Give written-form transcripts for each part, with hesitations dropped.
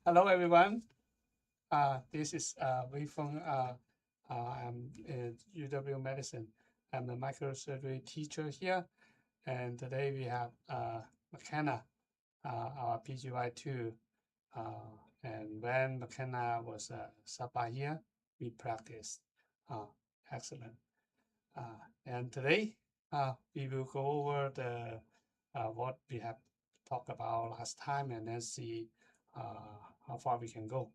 Hello, everyone. This is Weifeng. I'm in UW Medicine. I'm the microsurgery teacher here, and today we have Makenna, our PGY too. And when Makenna was sub here, we practiced. Excellent. And today we will go over the what we have talked about last time, and then see how far we can go.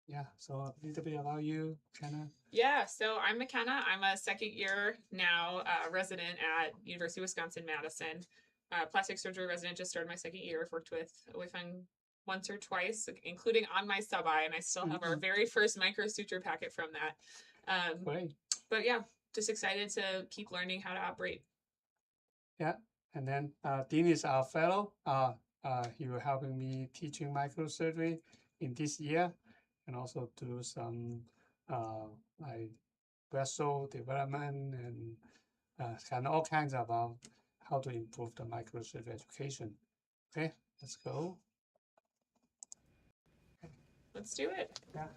Yeah, so a little bit about you, Makenna. Yeah, so I'm Makenna. I'm a second year now resident at University of Wisconsin-Madison. Plastic surgery resident, just started my second year. I've worked with Weifeng once or twice, including on my sub-I, and I still have our very first microsuture packet from that. Great. But yeah, just excited to keep learning how to operate. Yeah, and then Dean is our fellow. He will helping me teaching microsurgery in this year, and also do some like vessel development and kind of all kinds of how to improve the microsurgery education. Okay, let's go. Let's do it. Yeah.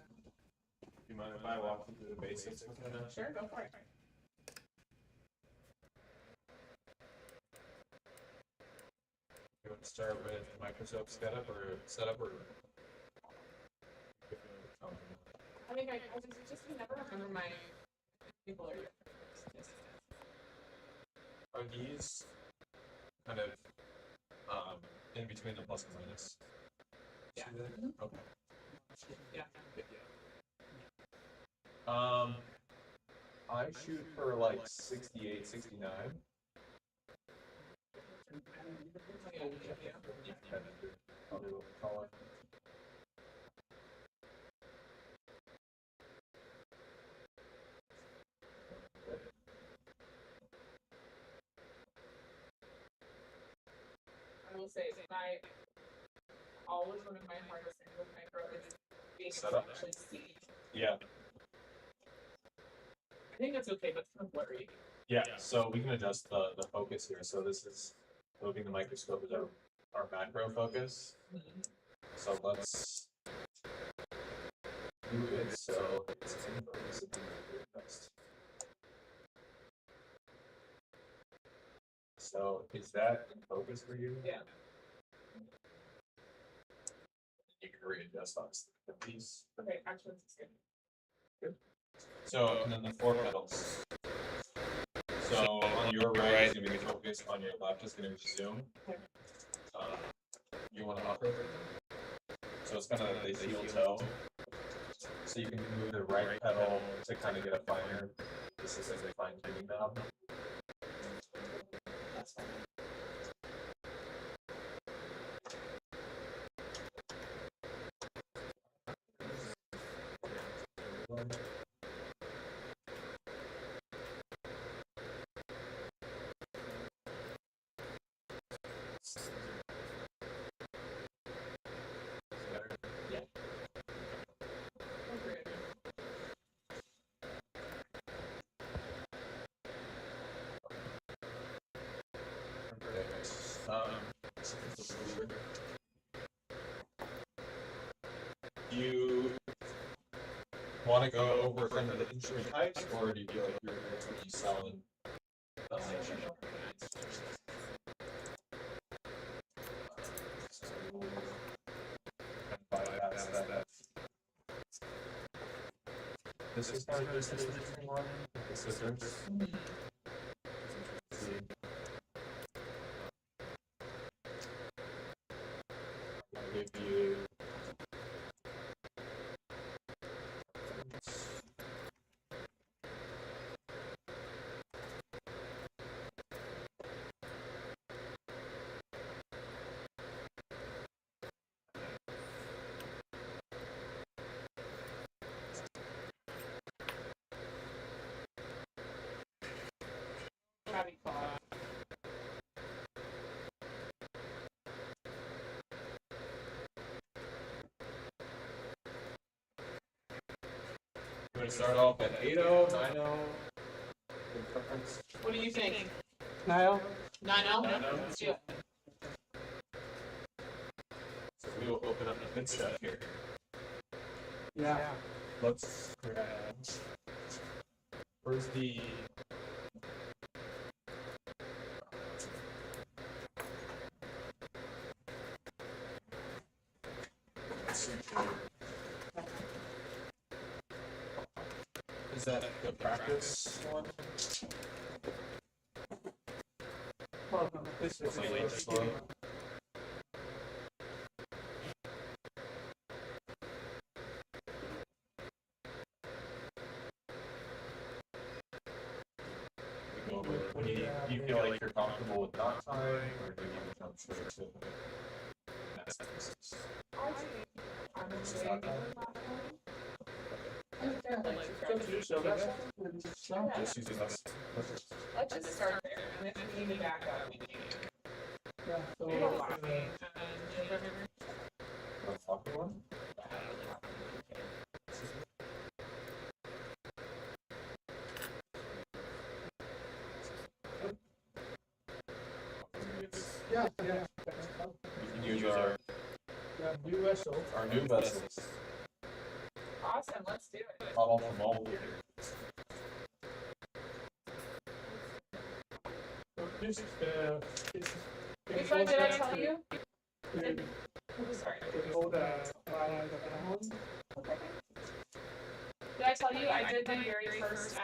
Do you mind if I walk you through the basics? Sure, go for it. You want to start with microscope setup or I think I just never remember my people are. Are these kind of in between the plus and minus? Yeah. Okay. Yeah. I shoot for like 68, 69. Probably a little taller. I will say always one of my hardest things with micro is being able Setup? to actually see. Yeah. I think that's okay, but it's kind of blurry. Yeah, so we can adjust the focus here. So this is moving the microscope is our macro focus. So let's move it so it's in focus. So is that in focus for you? Yeah. You can readjust on the piece. Okay, actually, it's good. Good. So, and then the four pedals. So on your right is going to be focus, on your left is going to be zoom. Okay. You want to operate it? So it's kind of like the heel toe. So you can move the right pedal to kind of get a finer. This is like a fine tuning knob. That's fine. Yeah. Do you want to go over kind of the instrument types, or do you feel like you're selling? This is kind of just an interesting one. The scissors. I'll give you. We're going to start off at 8-0, 9-0. What do you think? Niall? 9-0? 9-0. Let's do it. So we will good stuff here. Yeah. Let's grab. Where's the? Let's see here. Is that the practice one? Oh, no, this is The latest one? When you feel like you're comfortable with not tying, or do you want to jump straight to anastomosis? Just using this. Let's just start there. And then we need to back up. Yeah, so, The floppy one? yeah. We can use our New vessel. new vessels. Awesome, let's do it. All from all here. This is the. Which one did I tell you? Sorry. Hold down. Did I tell you I did my very first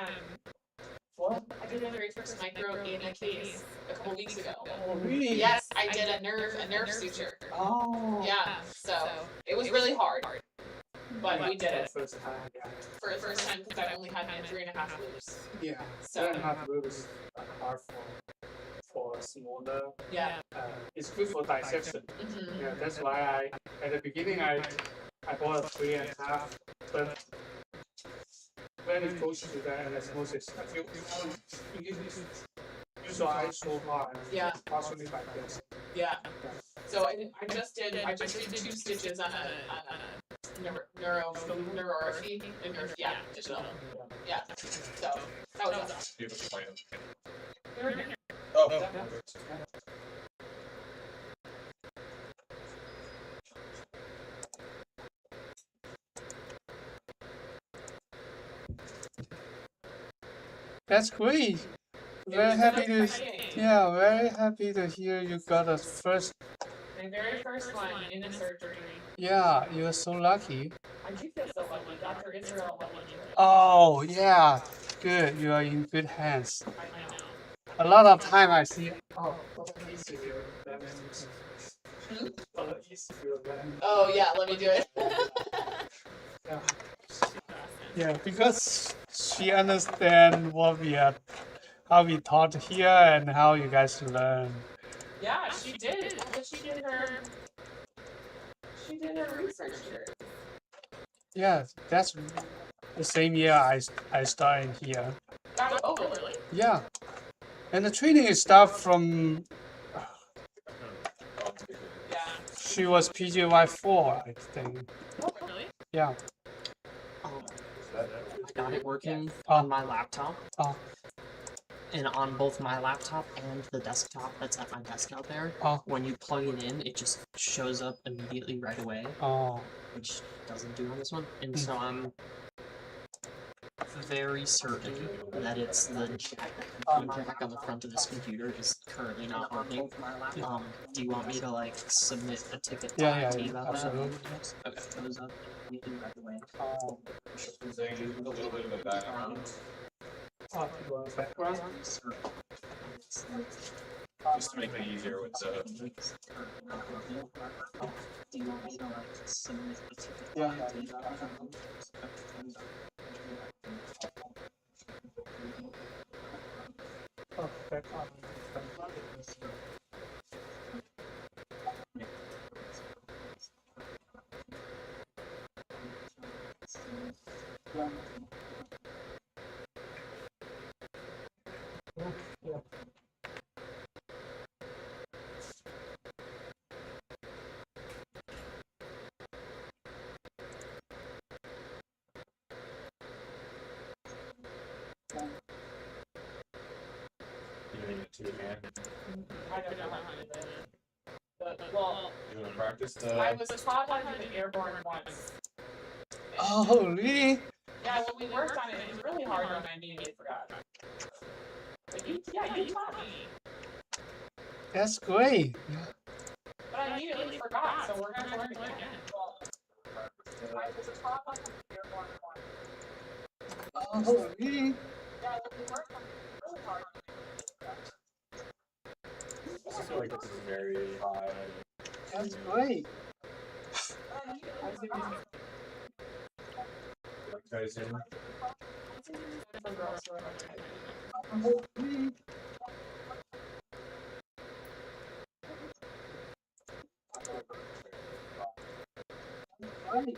What? I did my very first micro AD case a couple weeks ago. Oh, really? Yes, I did a nerve suture. Oh. Yeah, so it was really hard, but we did it First time, yeah. for the first time because I only had my 3.5 loops. Yeah. So 3.5 loops are for smaller. yeah. It's good for dissection. Mhm. Yeah, that's why at the beginning I bought a 3.5, but when it goes to the anastomosis, you use your eyes so hard. Yeah. Partially like this. Yeah. So I just did 2 stitches on a neurography, digital. Yeah. So that was awesome. Do you have a plan? They're here. Oh, Yeah. perfect. That's great. Very happy to, yeah, very happy to hear you got a first. My very first one in the surgery. Yeah, you're so lucky. I do feel so lucky. Dr. Israel let me do it. Oh, yeah, good. You are in good hands. I know. A lot of time I see. Oh, Oh yeah, let me do it. yeah. Yeah, because she understand what we are, how we taught here and how you guys learn. Yeah, she did. She did her research here. Yeah, that's the same year I started here. Oh, really? Yeah, and the training is start from. Yeah. She was PGY 4, I think. Oh, really? Yeah. I got it working Oh. on my laptop. Oh. And on both my laptop and the desktop that's at my desk out there, Oh. when you plug it in, it just shows up immediately right away, Oh. which doesn't do on this one. And so I'm very certain that it's the jack on the front of this computer is currently not working. Do you want me to like submit a ticket to Yeah, IT about absolutely. that? Okay, it goes up immediately right away. Oh. Saying a little bit of a background, Oh, you want background? just to make it easier with the. Do you want me to like submit a ticket? Yeah. Oh, background. Yeah. Yeah. You need it to hand. I don't know how to do it. But Well, You wanna practice I the, was taught how to do the airborne once. Oh, really? Yeah, when we worked on it, it was really hard when I immediately forgot. But you taught me. That's great. But I immediately forgot, so we're gonna have to learn again. practice the, I was taught how to do the airborne once. Oh, really? Yeah, when we worked on it, it was really hard when I immediately forgot. I feel like this is very high. That's great. But I immediately forgot. Like you guys in? For girls who are like typing. Oh, really? Great.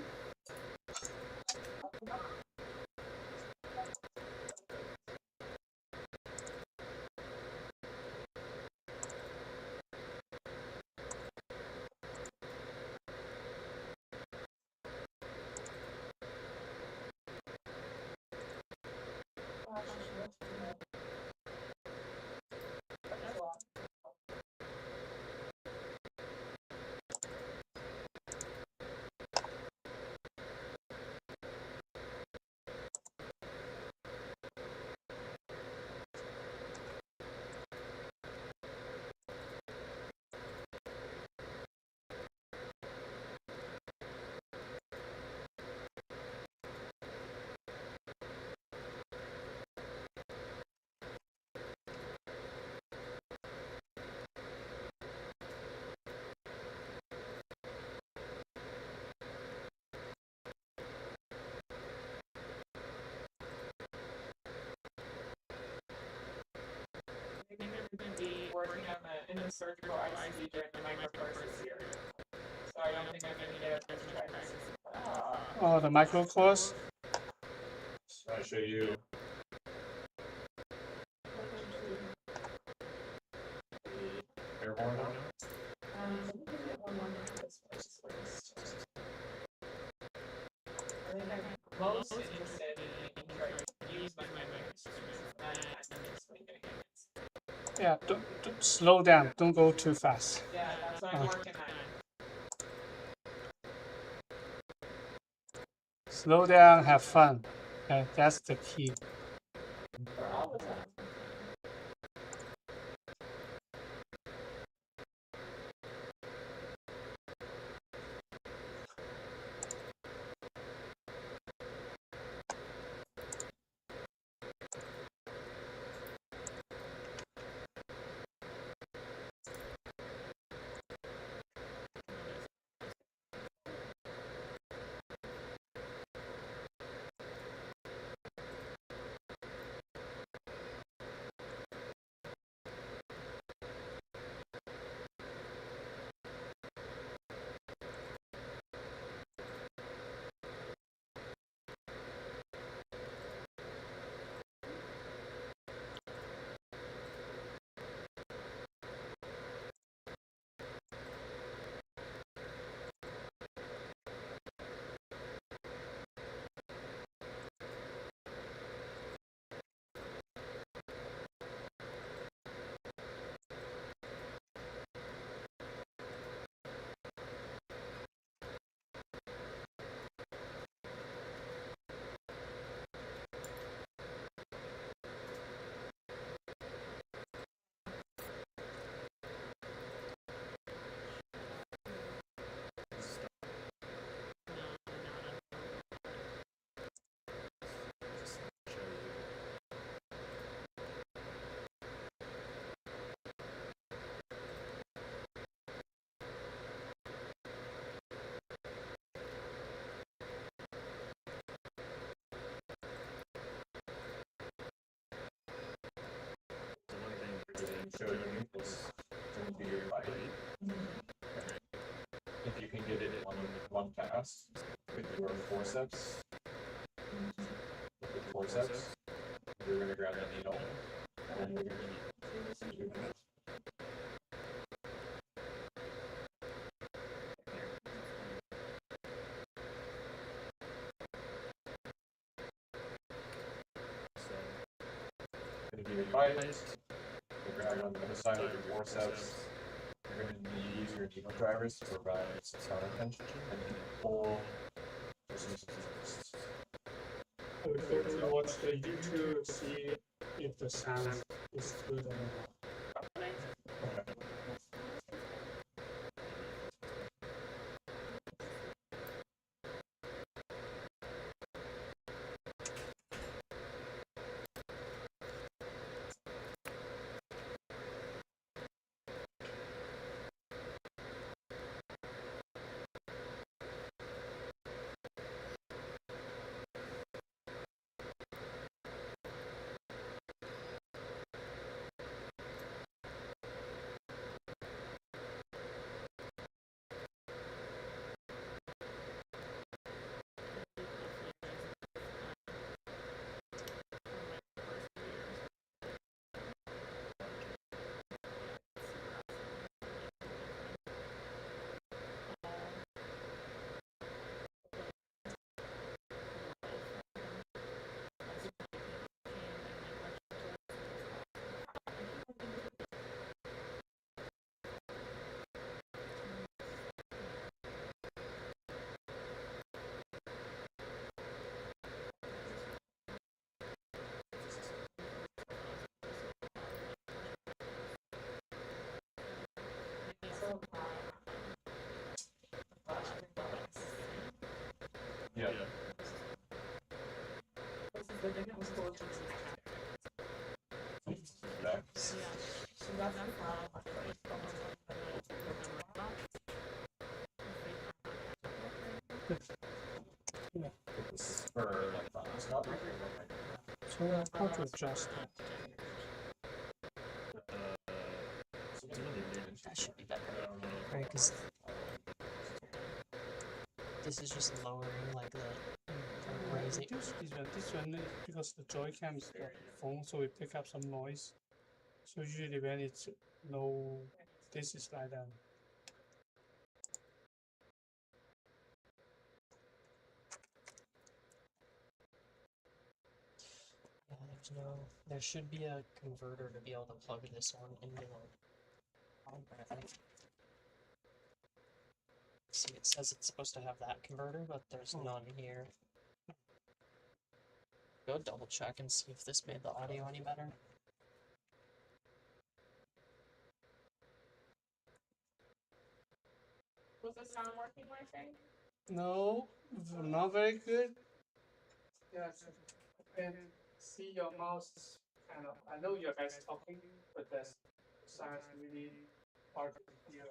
I think I'm going to be working on in the surgical ICU during the microcourse this year. So I don't think I'm going to get a meningitis. Oh, the micro course? I'll show you the airborne one. Let me get one more of this first. I think I'm most interested in trying to use my instruments and explain it. Yeah, don't slow down. Don't go too fast. Yeah, that's what I'm working on. Slow down, have fun. Okay, that's the key. For all the time. Show you is going to be your bite. If you can get it on one pass with your forceps, you're going to grab the needle and then you're going to do your bite. You grab it on the other side with your forceps. You're going to use your needle drivers to provide some sound retention, and then pull for some boosts. I would go to watch the YouTube to see if the sound is good or not. Okay. Yeah. Next. This is for like endoscopy. So how to adjust that? That should be better, right? Because this is just lowering like the raising. This one because the Joy-Cam is the phone, so it pick up some noise. So usually when it's low, this is like that. Yeah, there should be a converter to be able to plug this one into like. See, it says it's supposed to have that converter, but there's none here. Go double check and see if this made the audio any better. Was the sound working, Weifeng? No, not very good. Yes, I can see your mouse is kind of. I know you guys talking, but the sound is really hard to hear.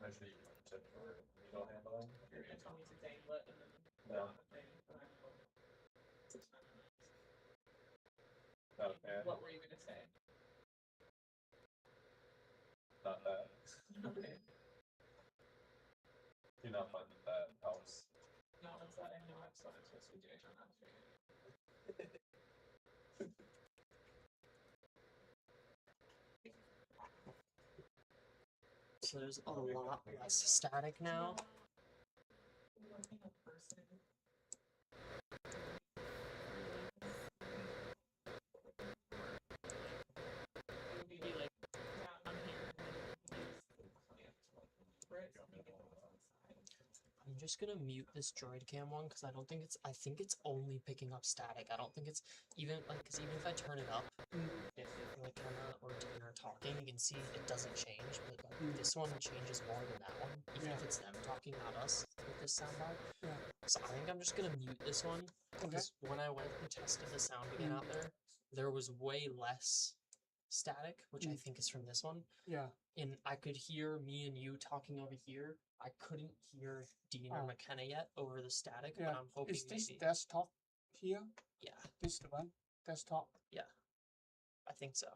Actually, you want to for needle handling. You're gonna tell me to dangle it and then No. Not a fan. What were you gonna say? Not that. Okay. You're not finding that helps. No, that's what I know. That's what I'm supposed to be doing on that screen. So there's a lot less static now. I'm just gonna mute this Droid Cam one because I think it's only picking up static. I don't think it's even like, because even if I turn it up, if Makenna or Dean are talking, you can see it doesn't change, but like, this one changes more than that one, even if it's them talking, not us, with this soundbar. Yeah. So I think I'm just gonna mute this one because when I went and tested the sound again out there was way less static, which I think is from this one. Yeah. And I could hear me and you talking over here. I couldn't hear Dean or Makenna yet over the static, Yeah. but I'm hoping Is this maybe. desktop here? Yeah, This the one? Desktop? I think so.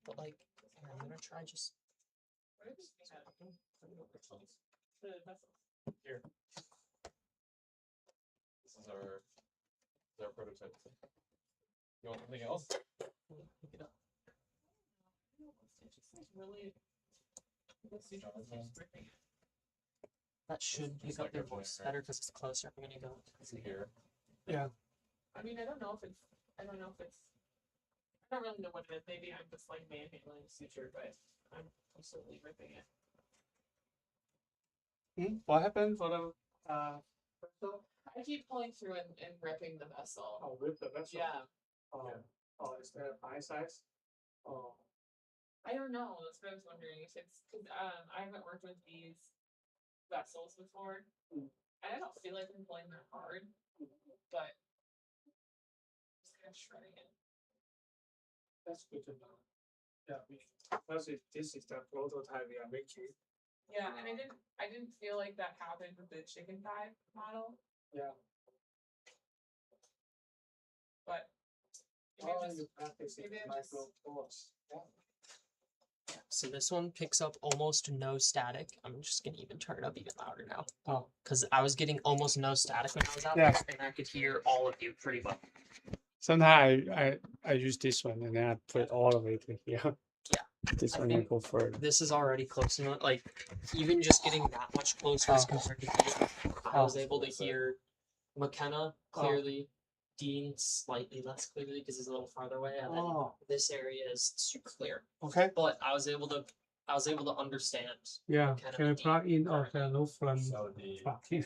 But like, And I'm gonna try just. Where does it have the vessels? Here. This is our prototype. You want something else? Pick it up. It's just like really. Let's see, it's just ripping it. That should Just pick like up their a voice generic- better because it's closer. I'm gonna go. Here. I mean, I don't know if it's. I don't really know what it is. Maybe I'm just like manhandling the suture, but I'm absolutely ripping it. What happened for the vessel? I keep pulling through and ripping the vessel. Oh, with the vessel. Yeah, Oh, oh, is that eye size? Oh, I don't know. That's what I was wondering if it's because I haven't worked with these vessels before, Mm. and I don't feel like I'm pulling that hard, but just kind of shredding it. that's good to know. Yeah, because this is the prototype we are making. Yeah, and I didn't feel like that happened with the chicken thigh model, Yeah. but maybe Oh, I'm just you practice it maybe I'm just- micro course. Yeah. So this one picks up almost no static. I'm just gonna even turn it up even louder now. Oh, Because I was getting almost no static when I was out Yeah. there, and I could hear all of you pretty well. sometimes I use this one and then I put it all the way to here. Yeah. This I one I think go further. This is already close enough. Like even just getting that much closer as Oh. compared to you, I was Oh. able to What's that? hear McKenna clearly, Dean slightly less clearly because he's a little farther away, and then Oh, this area is super clear. okay. But I was able to understand. Yeah, Kind of can I deep plug in or can I look from So the plug in?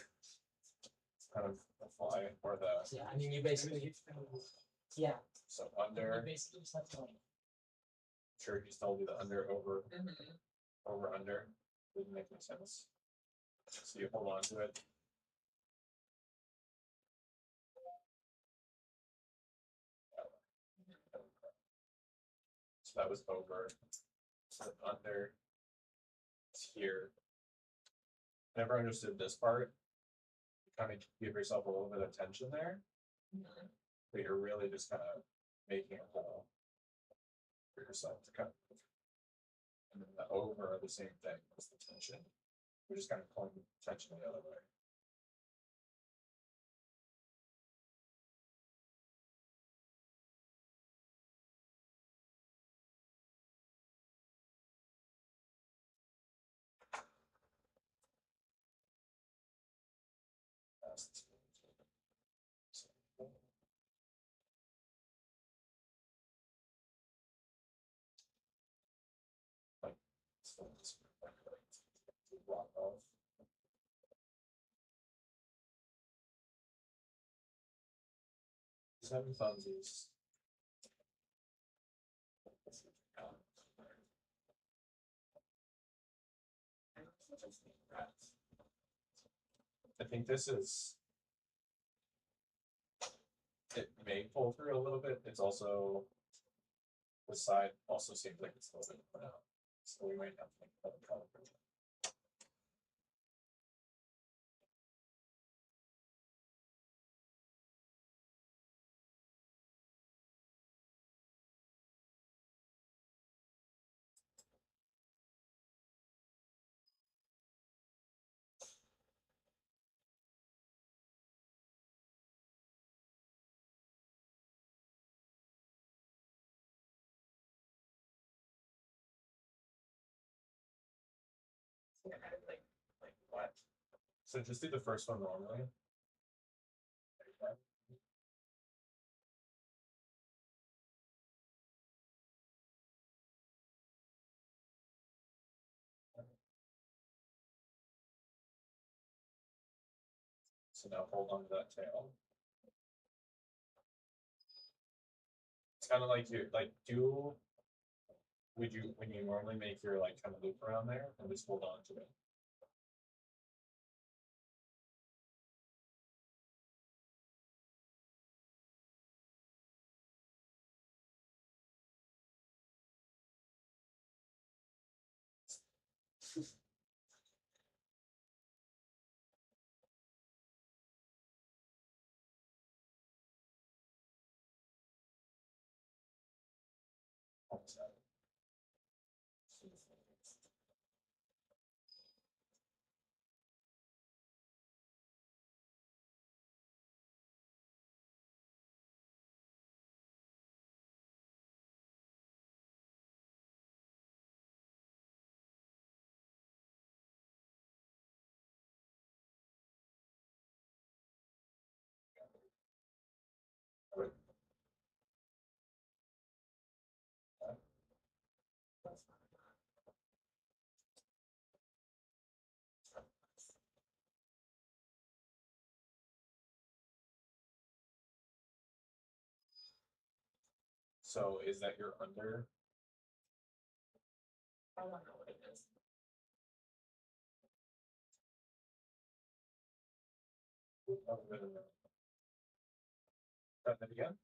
kind of the fly or the Yeah, I mean you basically. Yeah. so You under. basically just have to like. Sure, you still do the under over Mhm. over under. Doesn't make any sense. So you hold on to it. So that was over. So under. It's here. Never understood this part. Kind of give yourself a little bit of tension there, Mhm. but you're really just kind of making a hole for yourself to cut. And then the over, the same thing, is the tension. You're just kind of pulling the tension the other way. That's- Like, so it's like, block off. Just having funsies. I think this is. It may pull through a little bit. It's also. The side also seems like it's a little bit put out. So we might have to think about the color. Like what? So just do the first one normally. So now hold on to that tail. It's kind of like you like do. Would you when you normally make your like kind of loop around there and just hold on to it. Almost have it. So is that your under? I don't know what it is. Try that again.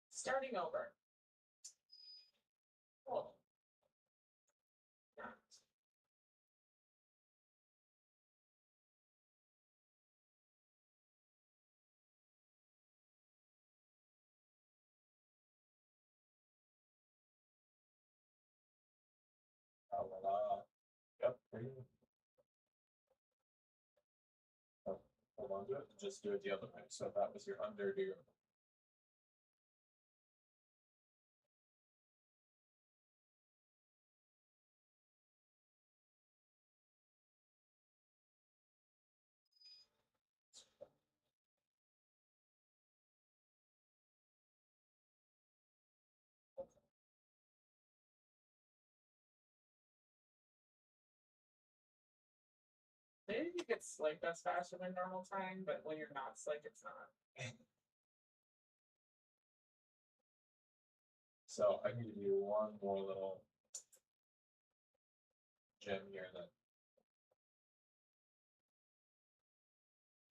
Starting over. Oh. Yep. Oh, hold on to it. Just do it the other way. So if that was your under, do your Maybe it's like that's faster than normal time, but when you're not, it's like it's not. So I can give you one more little gem here that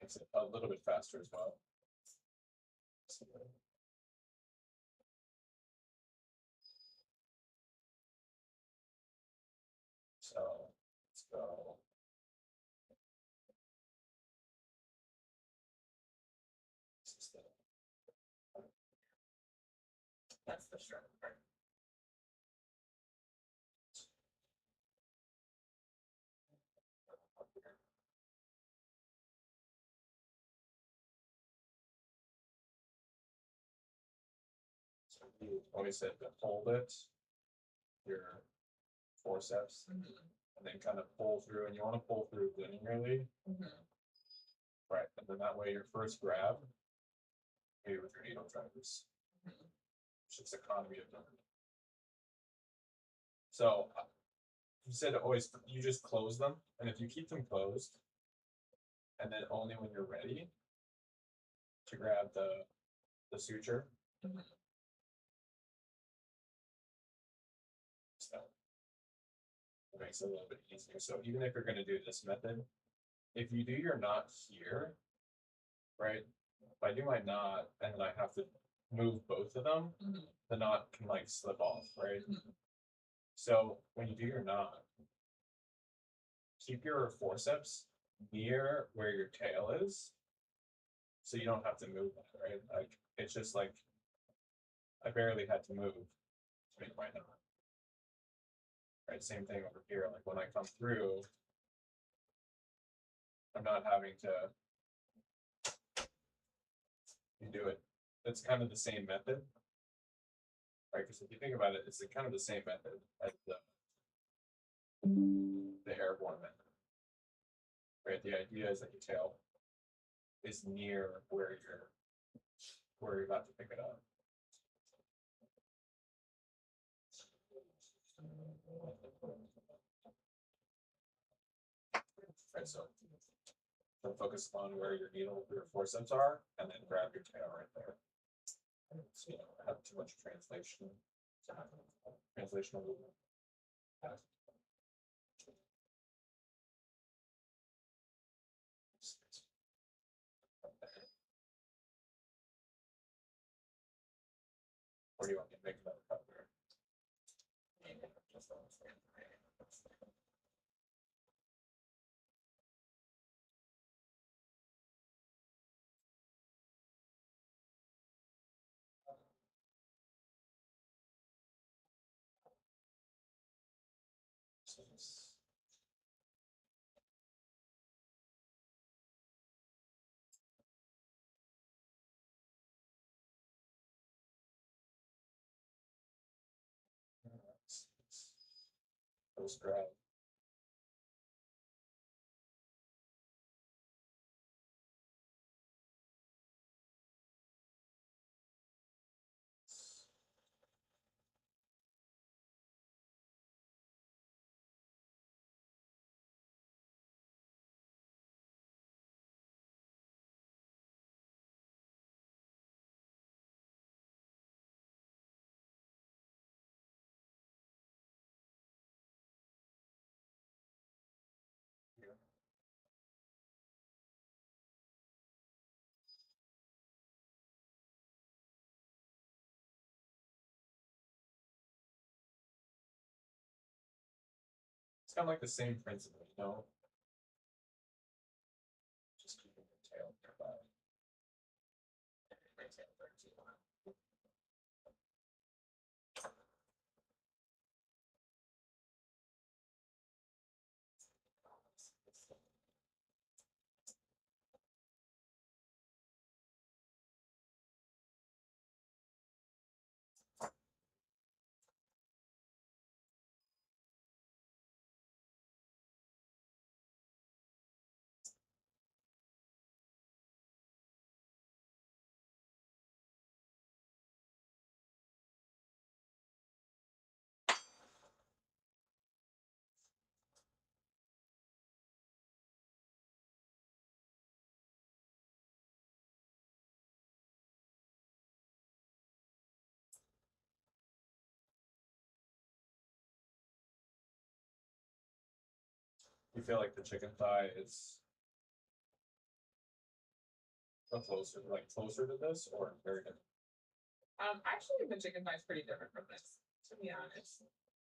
makes it a little bit faster as well. So let's go. This is That's the strong part. So you always said to hold it, your forceps, and then kind of pull through, and you want to pull through linearly, right? And then that way your first grab, maybe with your needle drivers, it's just economy of time. So you said always you just close them, and if you keep them closed, and then only when you're ready to grab the suture. So it makes it a little bit easier. So even if you're going to do this method, if you do your knot here, right? If I do my knot and then I have to move both of them, the knot can like slip off, right? So when you do your knot, keep your forceps near where your tail is, so you don't have to move that, right? Like it's just like I barely had to move to make my knot. Right, same thing over here. Like when I come through, I'm not having to do it. It's kind of the same method, right? Because if you think about it, it's kind of the same method as the airborne method, right? The idea is that your tail is near where you're about to pick it up. Right, so focus on where your needle, your forceps are, and then grab your tail right there. So you don't have too much translational movement. Or do you want me to make another cut there? So this- Post grab. It's kind of like the same principle, you know? Just keeping your tail nearby. My tail for too long. You feel like the chicken thigh is closer to this, or very different? Actually, the chicken thigh is pretty different from this, to be honest.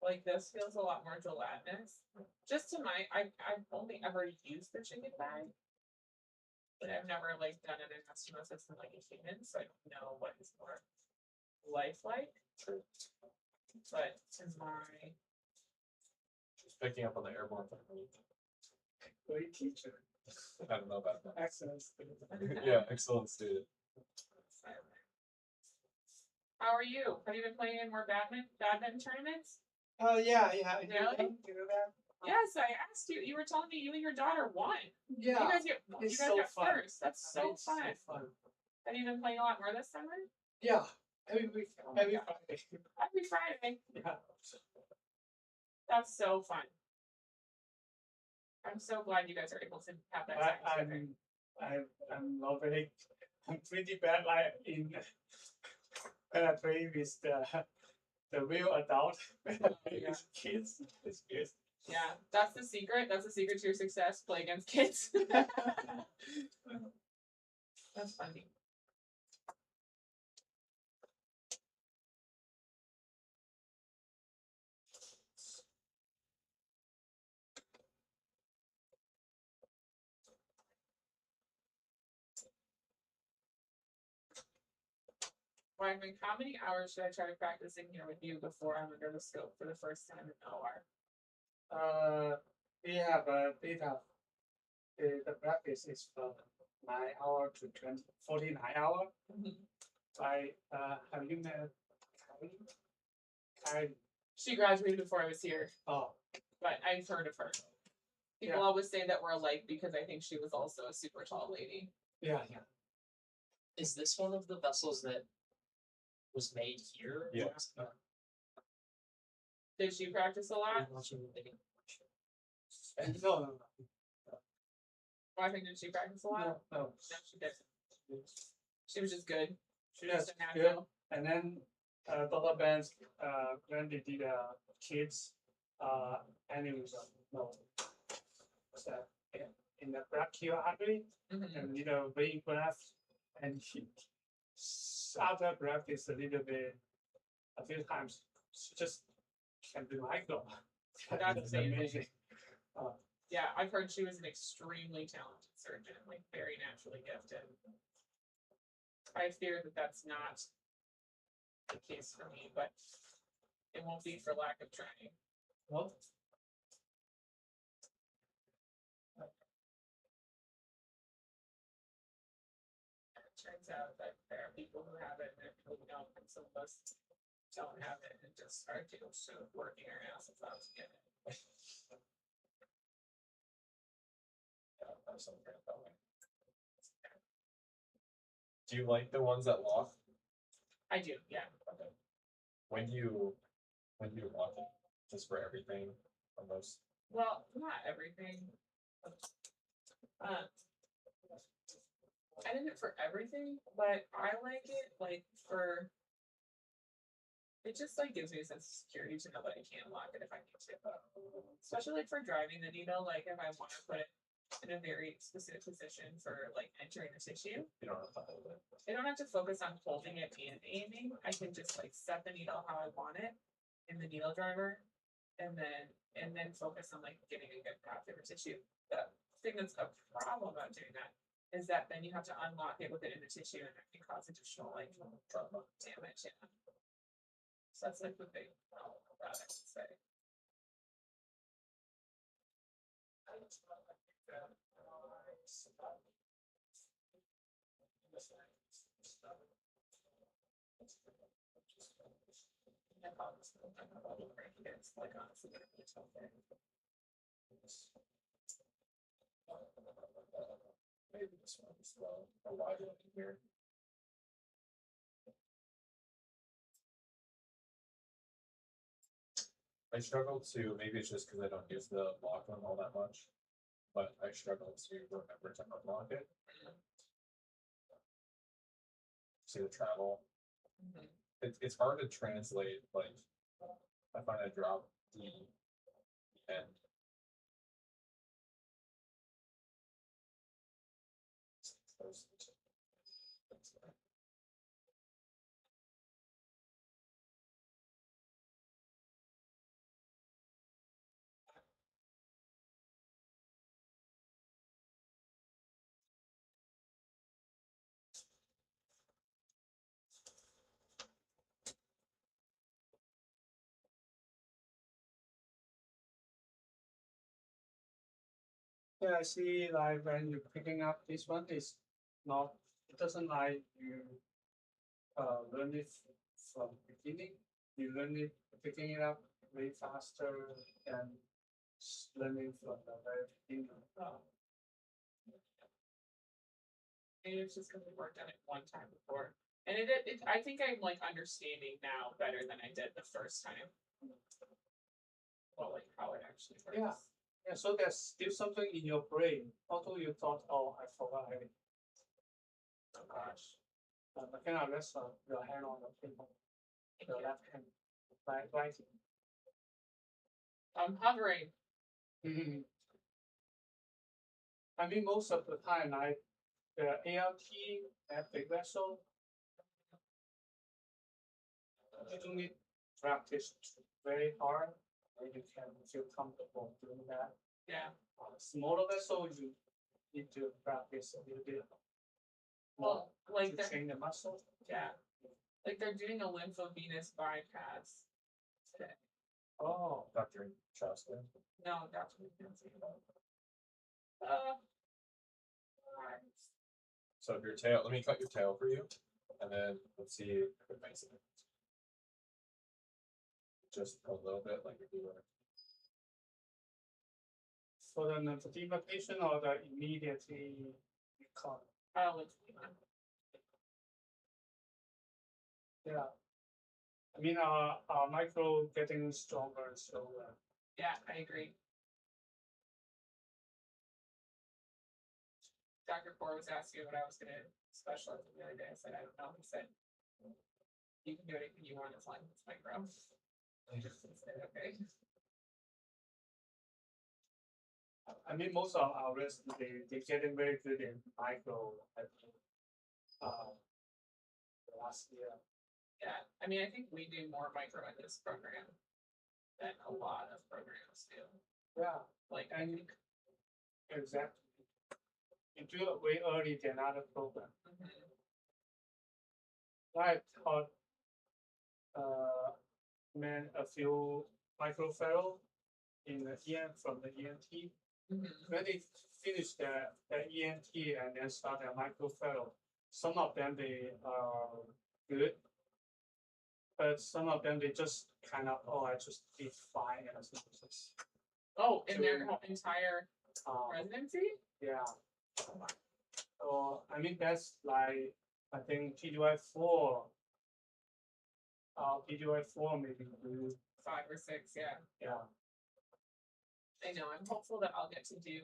Like this feels a lot more gelatinous. Just to I've only ever used the chicken thigh, but I've never like done an anastomosis in like a human, so I don't know what is more lifelike. But to my Just picking up on the airborne technique. Great teacher. I don't know about that. Excellent student. Yeah, excellent student. How are you? Have you been playing in more badminton tournaments? Oh yeah. You Really? know that? Yes, I asked you. You were telling me you and your daughter won. Yeah. You guys get it's so fun. first. That's so It's fun. So fun. Have you been playing a lot more this summer? Yeah. Every week. my Every God. Friday. Every Friday. Yeah. That's so fun. I'm so glad you guys are able to have that time together. I'm not very. I'm pretty bad. Like in when I play with the real adult. When I play Yeah. with kids. It's good. Yeah, that's the secret. That's the secret to your success. Play against kids. That's funny. Weifeng, how many hours should I try practicing here with you before I'm under the scope for the first time in OR? We have a data. The practice is from 9 hours to 49 hours. Have you met Kylie? She graduated before I was here, Oh, but I've heard of her. People always say that we're alike because I think she was also a super tall lady. yeah. Is this one of the vessels that was made here? Yeah. Did she practice a lot? I'm watching the video. And no. Weifeng, did she practice a lot? No. No, she didn't. She was just good. She Yes, was just a good. natural. And then Dr. Benz, when they did kids animals, no, so, in the brachial artery Mhm. and little vein graft, and he after practice a little bit, a few times, she just can do micro. That's amazing. amazing. Yeah, I've heard she was an extremely talented surgeon, like very naturally gifted. I fear that that's not the case for me, but it won't be for lack of trying. Well, It turns out that there are people who have it and people who don't, and some of us don't have it and just are just working our asses off to get it. Do you like the ones that lock? I do, yeah. Okay. When do you lock it? Just for everything almost? Well, not everything. I did it for everything, but I like it like for. It just like gives me a sense of security to know that I can lock it if I need to. Especially like for driving the needle, like if I want to put it in a very specific position for like entering the tissue. You don't have to hold it. I don't have to focus on holding it and aiming. I can just like set the needle how I want it in the needle driver and then focus on like getting a good path over tissue. The thing that's a problem about doing that is that then you have to unlock it with it in the tissue, and that can cause additional like trauma damage. Yeah. So that's like the big problem about it, I would say. It's like honestly, it's okay. Maybe this one's a wide one here. I struggle to, maybe it's just because I don't use the lock one all that much, but I struggle to remember to unlock it. See the travel. Mhm. It's hard to translate, like, I find I drop the end. Yeah, I see like when you're picking up this one is not, it doesn't like you learn it from beginning. You learn it picking it up way faster than learning from the very beginning. Maybe it's just because we worked on it one time before. And I think I'm like understanding now better than I did the first time. Well, like how it actually works. Yeah. Yeah, so there's still something in your brain, although you thought, oh, I forgot it. Oh gosh. Makenna, rest your hand on the table, your left hand, right. I'm hovering. Mhm. I mean, most of the time, like the ALT at big vessel, you don't need practice very hard, and you can feel comfortable doing that. Yeah. Smaller vessel, you need to practice a little bit more Well, like to they're train the muscle. yeah. Like they're doing a lymphovenous bypass today. Oh, Dr. Chastain. No, that's what we can see. Uh, So if your tail, let me cut your tail for you, and then let's see if it makes it. Just a little bit, like if you were. for the lymphedema patient or the immediately you can't. lymphedema. Yeah. I mean, our micro getting stronger and stronger. Yeah, I agree. Dr. Poor was asking what I was gonna specialize in the other day. I said, I don't know. He said, you can do anything you want as long as it's micro. I just said, okay. I mean, most of our residents, they getting very good in micro, I think, last year. Yeah, I mean, I think we do more micro in this program than a lot of programs do. Yeah, Like, and exactly. You do it way early than other program. I taught man a few microferro in the EM from the ENT. When they finish the ENT and then start their microferro, some of them they are good, but some of them they just kind of, oh, I just did fine anastomosis. Oh, in their entire Um, residency? yeah. So I mean that's like I think PGY4. PGY4 maybe do. 5 or 6, yeah. Yeah. I know, I'm hopeful that I'll get to do.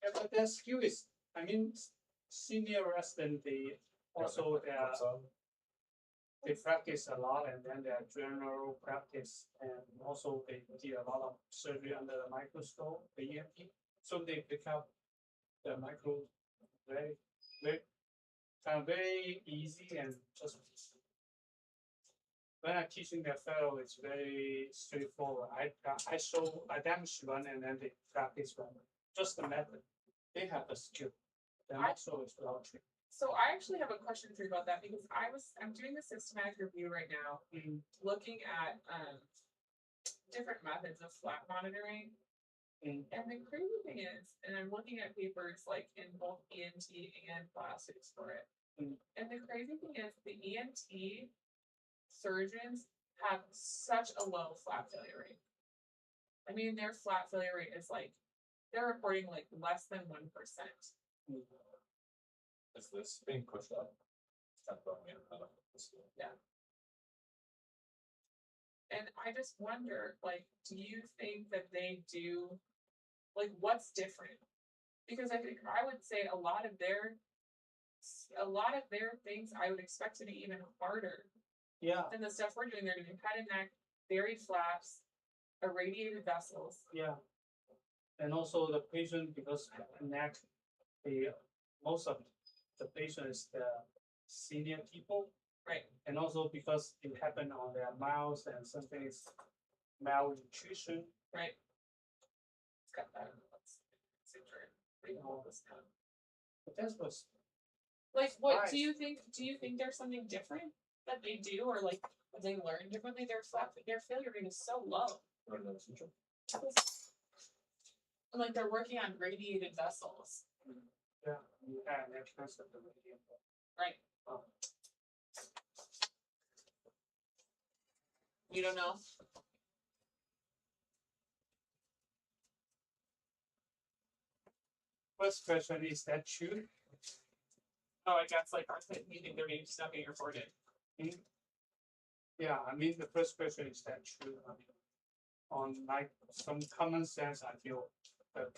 Yeah, but their skill is, I mean, senior resident, they also they practice a lot and then their general practice and also they did a lot of surgery under the microscope, the EMP. So they pick up the micro very, very, kind of very easy and just when I'm teaching the fellow, it's very straightforward. I show a damage run and then they practice run. Just the method. They have the skill. The muscle is well trained. So I actually have a question for you about that because I'm doing the systematic review right now, looking at different methods of flat monitoring. And the crazy thing is, and I'm looking at papers like in both ENT and plastics for it. And the crazy thing is the ENT surgeons have such a low flat failure rate. I mean, their flat failure rate is like, they're reporting like less than 1%. Is this being pushed up? It's not going in, Yeah. And I just wonder, like, do you think that they do, like, what's different? Because I think I would say a lot of their things I would expect to be even harder Yeah, than the stuff we're doing. They're doing head and neck, buried flaps, irradiated vessels. yeah. And also the patient, because neck, most of the patient is the senior people. Right. And also because it happened on their mouth and something is malnutrition. Right. It's got that. Pretty all this stuff. But that's what's Like, what Nice. do you think? Do you think there's something different that they do, or like they learn differently? Their failure rate is so low. And like they're working on radiated vessels. yeah, that's cancer the medium. Right. You don't know? First question, is that true? Oh, I guess like you think they're being stuck in your forehead. Yeah, I mean the first question is that true? I mean, on like some common sense, I feel the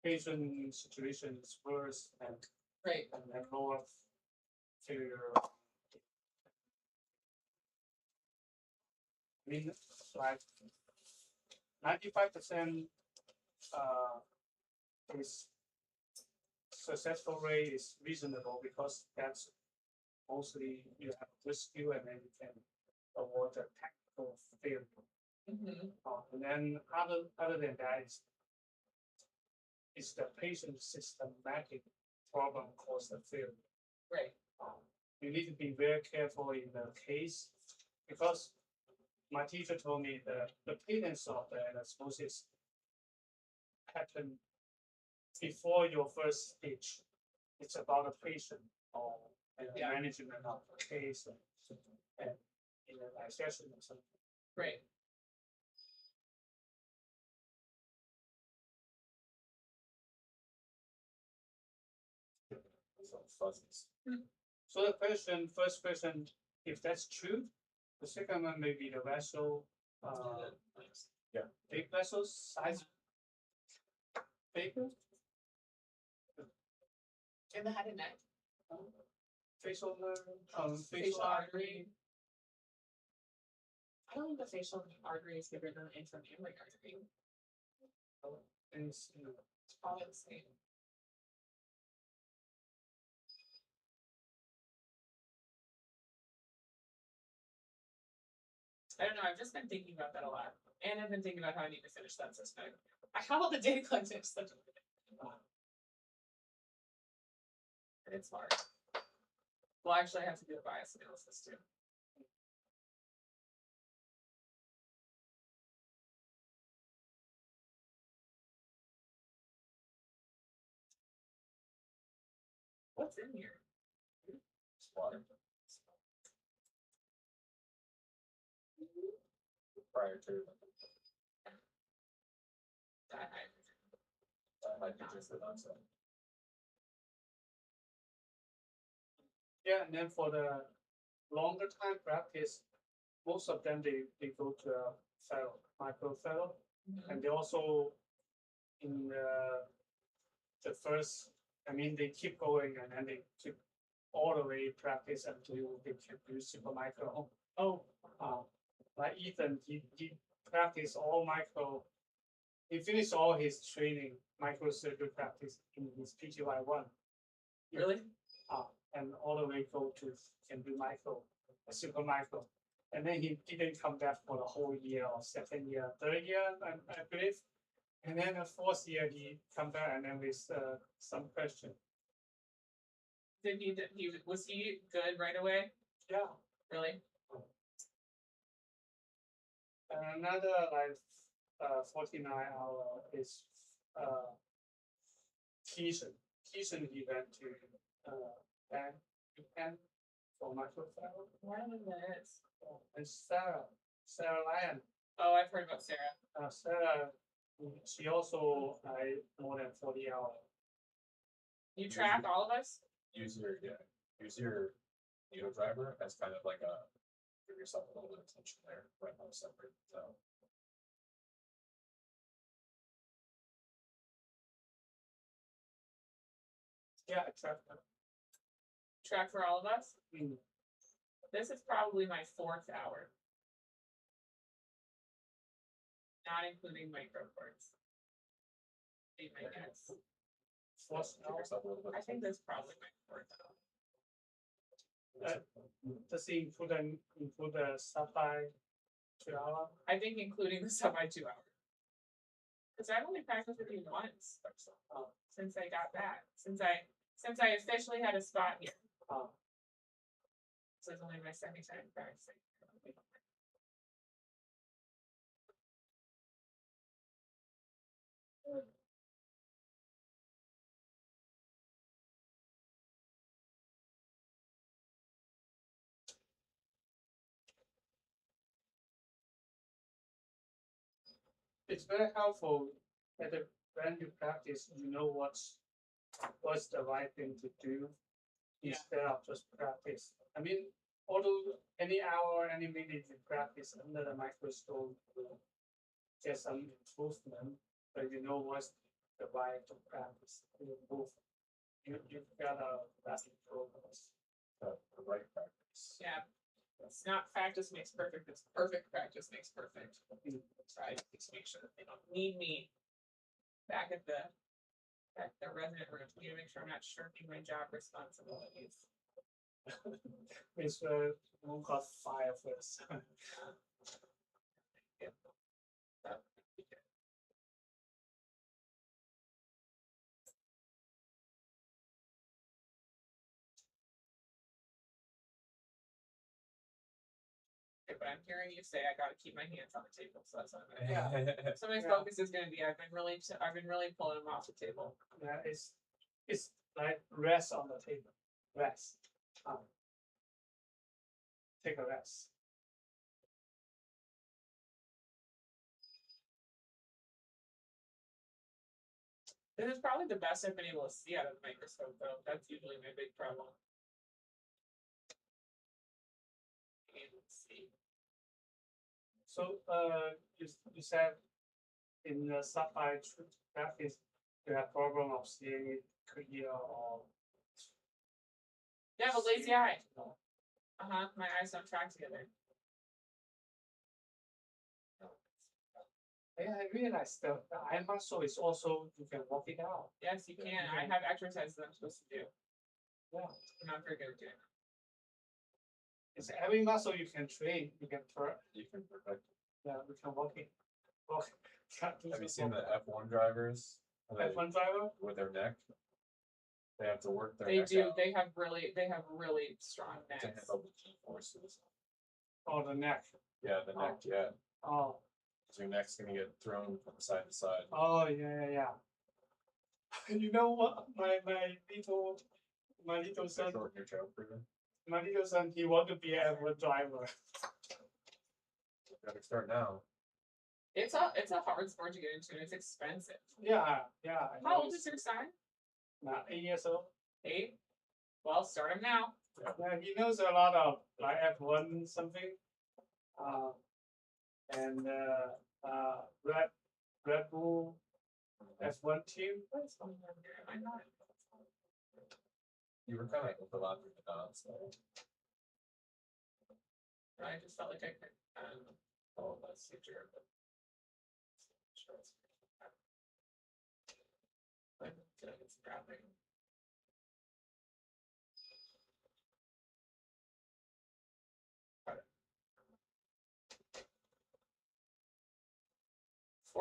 patient situation is worse and Right. then lower failure. I mean, like 95% is successful rate is reasonable because that's mostly you have good skill and then you can avoid the technical failure. Mm-hmm. And then other than that is the patient systematic problem cause the failure. Right. You need to be very careful in the case because my teacher told me that the cadence of the anastomosis happen before your first stage. It's about the patient and the management of the case and in the discussion or something. Right. Fuzzies. So the first question, if that's true, the second one may be the vessel, Yeah. big vessel size bigger, In the head and neck. facial nerve, Facial artery. I don't think the facial artery is bigger than the intramammary artery. and It's probably the same. I don't know. I've just been thinking about that a lot, and I've been thinking about how I need to finish that system. I have all the data collected, and it's hard. Well, actually, I have to do a bias analysis too. What's in here? It's water. Prior to. That Might be just the nonsense. yeah, and then for the longer time practice, most of them they go to a fellow, micro fellow, and they also in the first, I mean they keep going and then they keep all the way practice until they can do super micro. Like Ethan, he practiced all micro. He finished all his training microsurgery practice in his PGY1. Really? And all the way go to can do micro, super micro. and then he didn't come back for the whole year or second year, third year, I believe. And then the fourth year he come back and then with some question. Did was he good right away? Yeah. Really? Another like 49-hour is Keaton. Keaton he went to Japan for microphone. What are that is? And Sarah Lyon. Oh, I've heard about Sarah. Sarah, she also more than 40 hours. You track all of us? Use your needle driver as kind of like give yourself a little bit of tension there, right on a separate zone. Yeah, I tracked them. Track for all of us? Mm. This is probably my 4th hour. Not including microports. Be my guess. Fourth Give hour. yourself a little bit. I think that's probably my 4th hour. Does it include the supply 2 hour? I think including the sub by 2 hours. Because I've only practiced with you once since I got back. Since I officially had a spot here. So it's only my second time practicing. It's very helpful that when you practice, you know what's the right thing to do instead of just practice. I mean, although any hour, any minute you practice under the microscope will get some improvement, but you know what's the right to practice. You gotta progress. The right practice. Yeah. It's not practice makes perfect, it's perfect practice makes perfect. That's right. Just make sure that they don't need me back at the resident room. You to make sure I'm not shirking my job responsibilities. It's who got fired first. But I'm hearing you say I gotta keep my hands on the table, so that's what I'm gonna Yeah. do. So my Yeah. focus is gonna be I've been really pulling them off the table. Yeah, it's like rest on the table. Rest. Take a rest. This is probably the best I've been able to see out of the microscope, though. That's usually my big problem. Let's see. So you said in the supply practice you have problem of seeing it clear or Yeah, I have a lazy eye. My eyes don't track together. yeah, I realized the eye muscle is also you can work it out. Yes, you can. I have exercises I'm supposed to do. Yeah. I'm not very good at doing it. It's every muscle you can train, you can perfect. yeah, we can work it. Have you seen the F1 drivers? F1 driver? With their neck? They have to work their They neck do. out They have really strong to necks. handle the G forces. Oh, the neck. Yeah, the neck, yeah. Oh. So your neck's gonna get thrown from side to side. Oh yeah. You know what? My little son. Shorten your tail for you. My little son, he want to be a F1 driver. You gotta start now. It's a hard sport to get into. And it's expensive. Yeah. I How old is your son? Now 8 years old. 8. Well, start him now. Yeah, he knows a lot of like F1 something. And Red Bull F1 team. What's going on here? Am I not? You were kind of overlapping the dots. I just felt like I could follow that signature, but I feel like it's grabbing.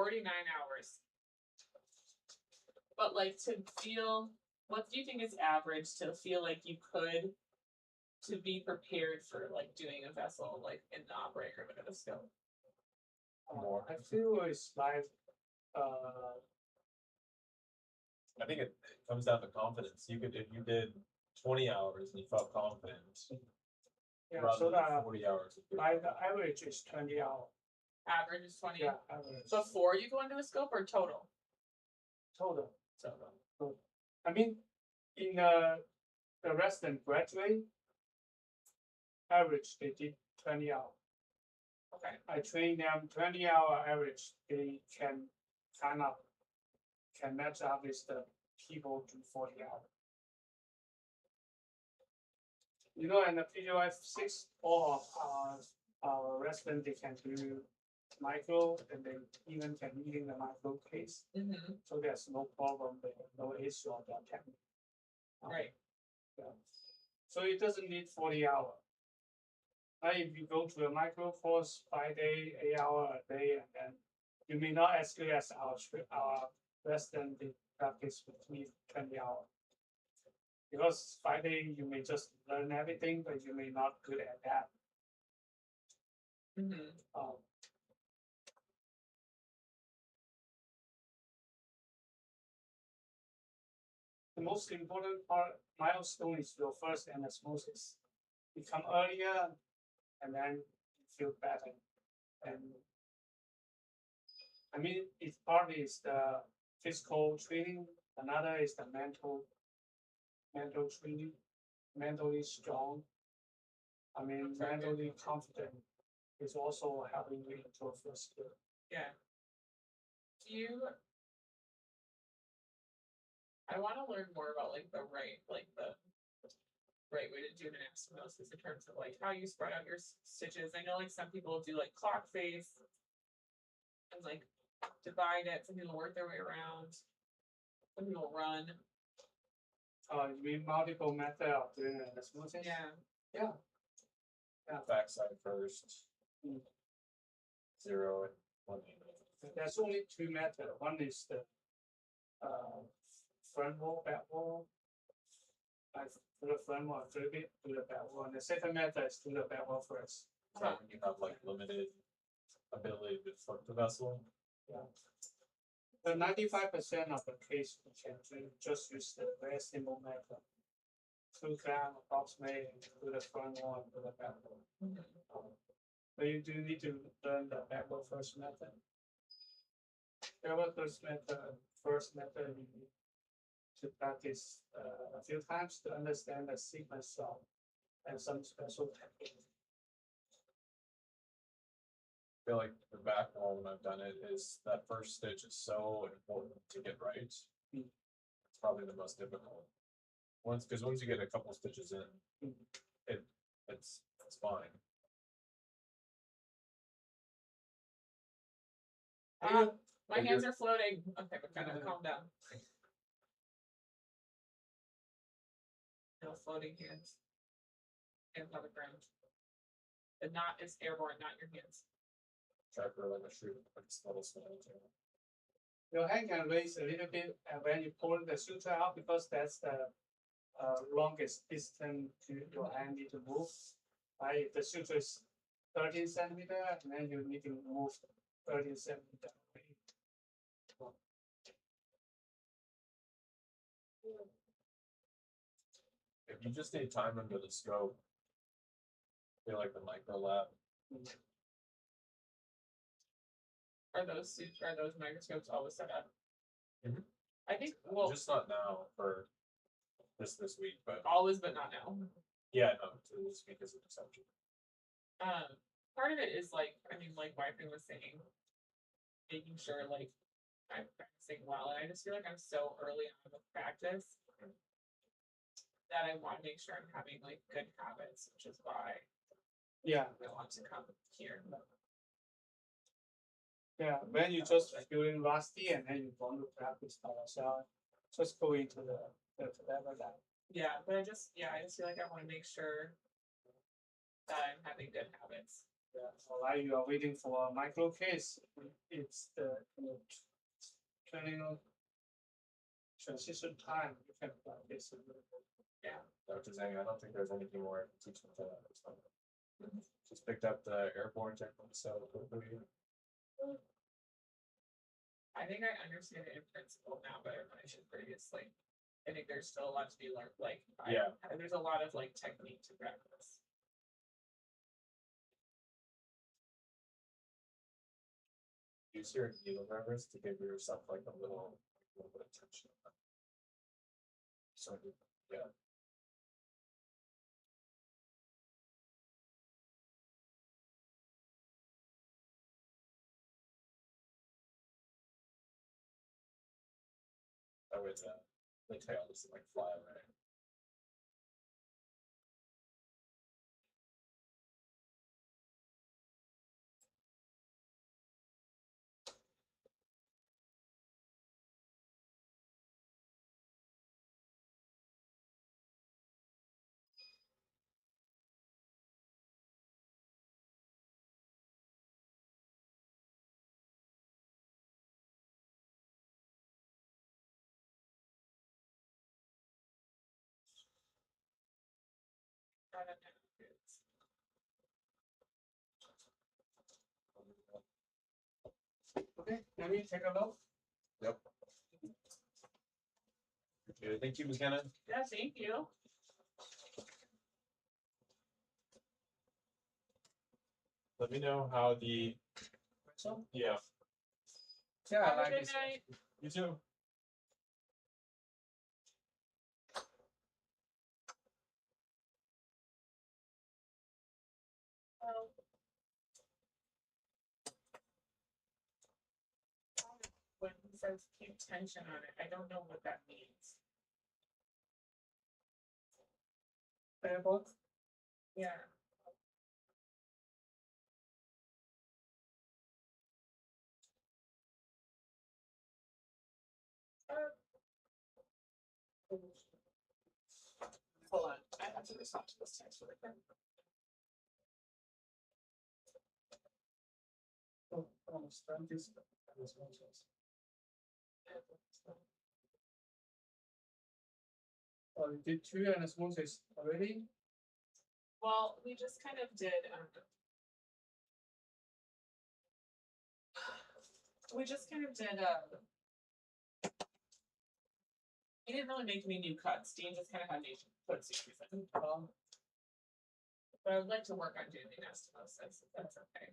49 hours. But like to feel, what do you think is average to feel like you could, to be prepared for like doing a vessel like in the operating room at a scope? More. I feel it's like I think it comes down to confidence. You could, if you did 20 hours and you felt confident, yeah, rather so than 40 hours. like the average is 20 hours. Average is 20. Yeah, average. Before you go into a scope or total? Total. Total. I mean, in the resident graduate, average they did 20 hours. Okay. I train them 20-hour average. They can kind of can match up with the people do 40 hours. You know, in the PGY 6, all of our residents they can do micro, and they even can read in the micro case. Mm-hmm. So there's no problem there, no issue of that technique. Right. Yeah. So it doesn't need 40 hours. If you go to a micro course 5 day, 8 hour a day, and then you may not as good as our resident they practice with me 20 hours. Because 5 day you may just learn everything, but you may not good at that. Mm-hmm. The most important milestone is your first anastomosis. You come earlier, and then you feel better. And I mean, it's partly is the physical training, another is the mental training, mentally strong. I mean, Very good. mentally confident is also helping you improve your skill. Yeah. I want to learn more about like the right way to do an anastomosis in terms of like how you spread out your stitches. I know like some people do like clock face and like divide it. Some people work their way around. Some people run. You mean multiple method of doing anastomosis? Yeah. Yeah. Backside first. Mm. 0 and 1. There's only two methods. One is the front wall, back wall. I do the front wall, flip it, do the back wall. And the second method is do the back wall first. So when you have like limited ability to flip the vessel. Yeah. The 95% of the case we can do just use the very simple method. Two clamp, approximate, do the front wall, and do the back wall. But you do need to learn the back wall first method. Back wall first method you need to practice a few times to understand the sequence of and some special technique. I feel like the back wall when I've done it is that first stitch is so important to get right. Mm. It's probably the most difficult. Once you get a couple stitches in, it's fine. My hands are floating. Okay, but kind of calm down. No floating hands. Hands on the ground. The knot is airborne, not your hands. Try for like a shoot, like a little small. Your hand can raise a little bit when you pull the suture out because that's the longest distance to your hand need to move. Right? If the suture is 13 centimeter, and then you need to move 13 centimeter. If you just need time under the scope, I feel like the micro lap. Are those microscopes always set up? Mhm. I think Just not now for this week, but always, but not now. yeah, no, this week is an exception. Part of it is like, I mean, like Weifeng was saying, making sure like I'm practicing well, and I just feel like I'm so early on with practice that I want to make sure I'm having like good habits, which is why Yeah, I want to come here. yeah. When you just feeling rusty and then you want to practice by yourself, just go into the level that. Yeah, but I just feel like I want to make sure that I'm having good habits. Yeah, while you are waiting for a micro case, it's the turning on transition time. You can practice a little bit. Yeah. Dr. Zhang, I don't think there's anything more I can teach with that. Just picked up the airborne technique so quickly. I think I understand it in principle now better than I should previously. I think there's still a lot to be learned. Like, there's a lot of like technique to practice. Use your needle rubbers to give yourself like a little bit of tension. So yeah. That way the tail doesn't like fly away. I don't know. Okay, let me take a look. Yep. Okay, thank you, Makenna. Yeah, thank you. Let me know how the yeah. Yeah, I Have a like good this. night. You too. When it says keep tension on it, I don't know what that means. Airborne. Yeah. Hold on, I have to respond to this text really quick. Understand this anastomosis. Oh, you did 2 anastomosis already? Well, we just kind of did. We just kind of did. He didn't really make any new cuts. Dean just kind of had me put series in. But I would like to work on doing the anastomosis, if that's okay.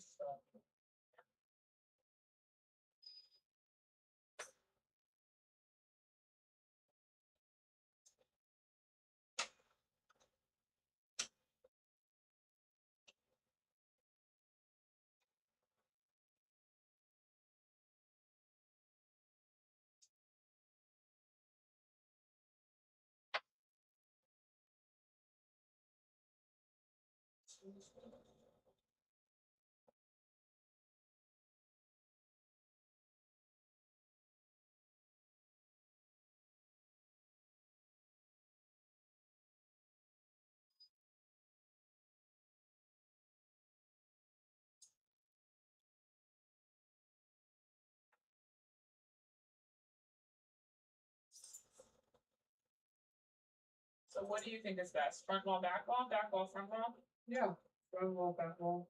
So what do you think is best? Front wall, back wall, front wall? Yeah, front wall, back wall.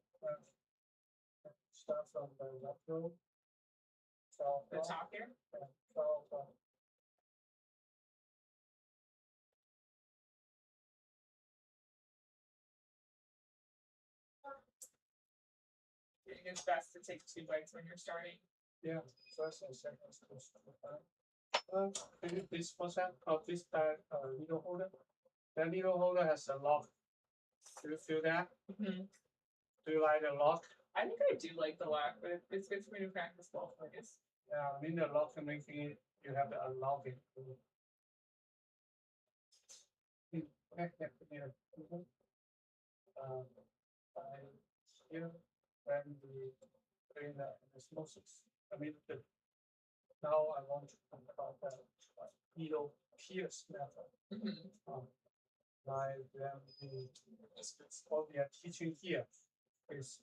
Start from the left row. So The top here? You think it's best to take 2 bites when you're starting? yeah, first and second is close to the time. Can you please pause that? Oh, this bag needle holder. That needle holder has a lock. Do you feel that? Mm-hmm. Do you like the lock? I think I do like the lock, but it's good for me to practice both ways. Yeah, I mean the lock can make it, you have to unlock it. Here, when we train the anastomosis, I mean, now I want to talk about the needle pierce method. Like when we, what we are teaching here is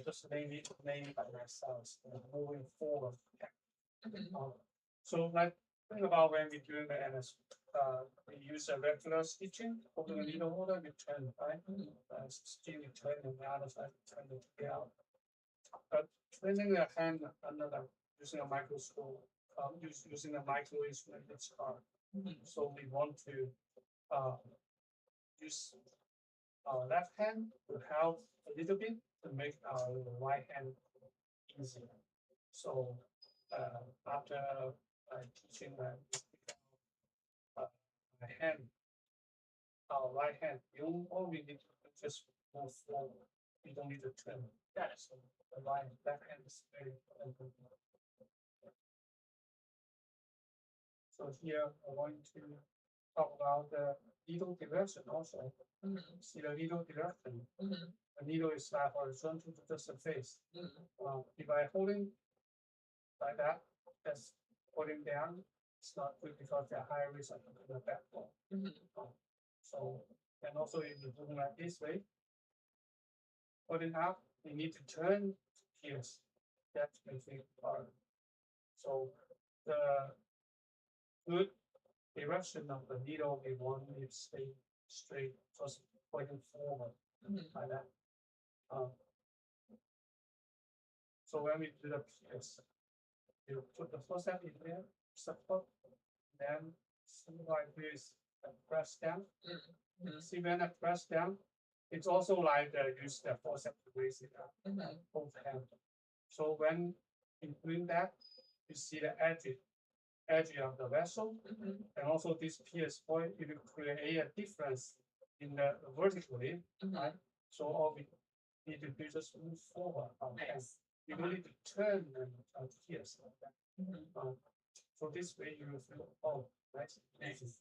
just mainly by myself, moving forward. Mhm. So like think about when we do the NS, we use a regular stitching, holding a needle holder, we turn, right? Still you turn and the other side, turn it out. But turning the hand under the, using a microscope, using a micro instrument, it's hard. So we want to, use our left hand to help a little bit to make our right hand easier. So, after teaching them, uh, my hand, our right hand, all we need to just move forward. We don't need to turn. So the left hand is very important. So here I want to talk about the needle direction also. See the needle direction. The needle is horizontal to the surface. If I holding like that, that's holding down, it's not good because the high risk of the backbone. So, and also if you're doing like this way, holding up, you need to turn gears. That makes it hard. So the good direction of the needle, we want it to stay straight, just pointing forward like that. So when we do the PS, you put the forceps in there, support, then see like this, and press down. See when I press down, it's also like use the forceps to raise it up, both hands. So when you doing that, you see the edge of the vessel, and also this PS point, it will create a difference in the vertically, right? So all we need to do is just move forward our hands. You don't need to turn them here. So this way you will feel, oh, nice, easy.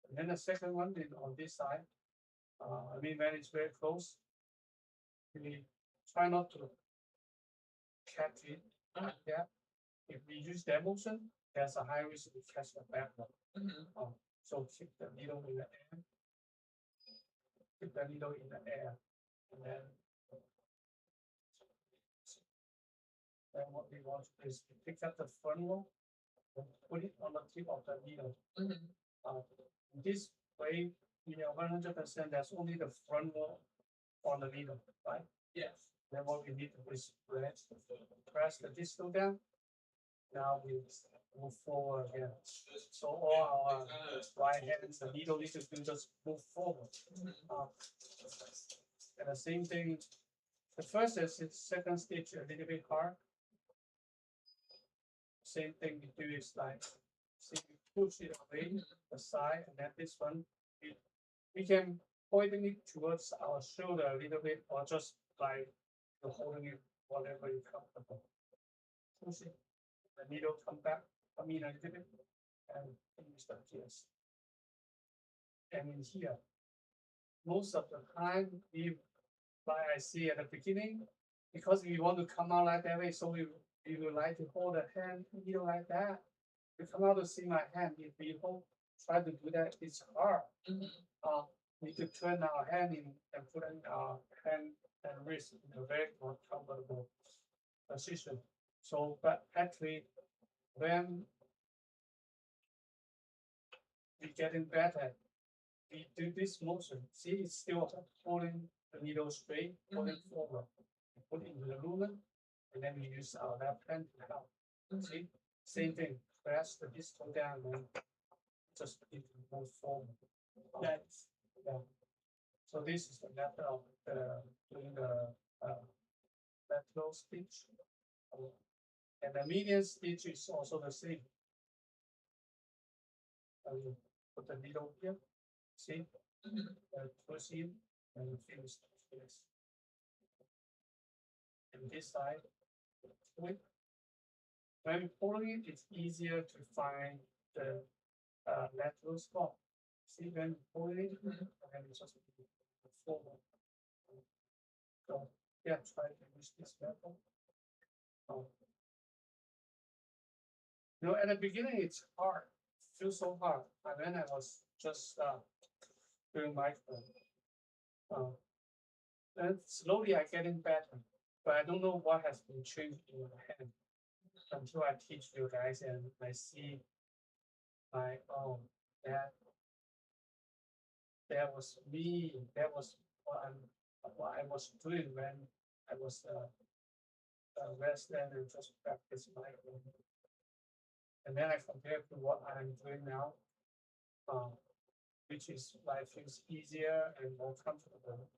And then the second one is on this side. I mean, when it's very close, we try not to catch it. Yeah. If we use that motion, there's a high risk to catch the backbone. So keep the needle in the air. Keep the needle in the air. And then what we want is to pick up the front wall and put it on the tip of the needle. This way, 100%, there's only the front wall on the needle, right? Yes. Then what we need to do is press the distal down. Now we move forward again. So all our right hands, the needle needs to do just move forward. And the same thing, the first is second stage a little bit hard. Same thing we do is like, see, we push it away the side, and then this one, we can pointing it towards our shoulder a little bit, or just like you're holding it whatever you're comfortable. Push it, the needle come back, come in a little bit, and finish the gears. And in here, most of the time, like I see at the beginning, because we want to come out like that way, so we would like to hold the hand needle like that. You come out to see my hand. If we try to do that, it's hard. We need to turn our hand in and put in our hand and wrist in a very comfortable position. So, but actually, when we getting better, we do this motion. See, it's still holding the needle straight, holding forward. We put it in the lumen, and then we use our left hand to help. See, same thing. Press the distal down and just move forward. That's yeah. So this is the method of doing the lateral stitch. And the median stitch is also the same. Put the needle here. See, push in and finish this. And this side, when pulling it, it's easier to find the lateral spot. See, when pulling it, and it's just forward. So, yeah, try to use this method. At the beginning, it's hard. It feels so hard. And then I was just doing micro. And slowly I getting better, but I don't know what has been changed in my hand until I teach you guys and I see my oh that that was me, that was what I was doing when I was a wrestler and just practice my own. And then I compare to what I'm doing now, um, which is like feels easier and more comfortable.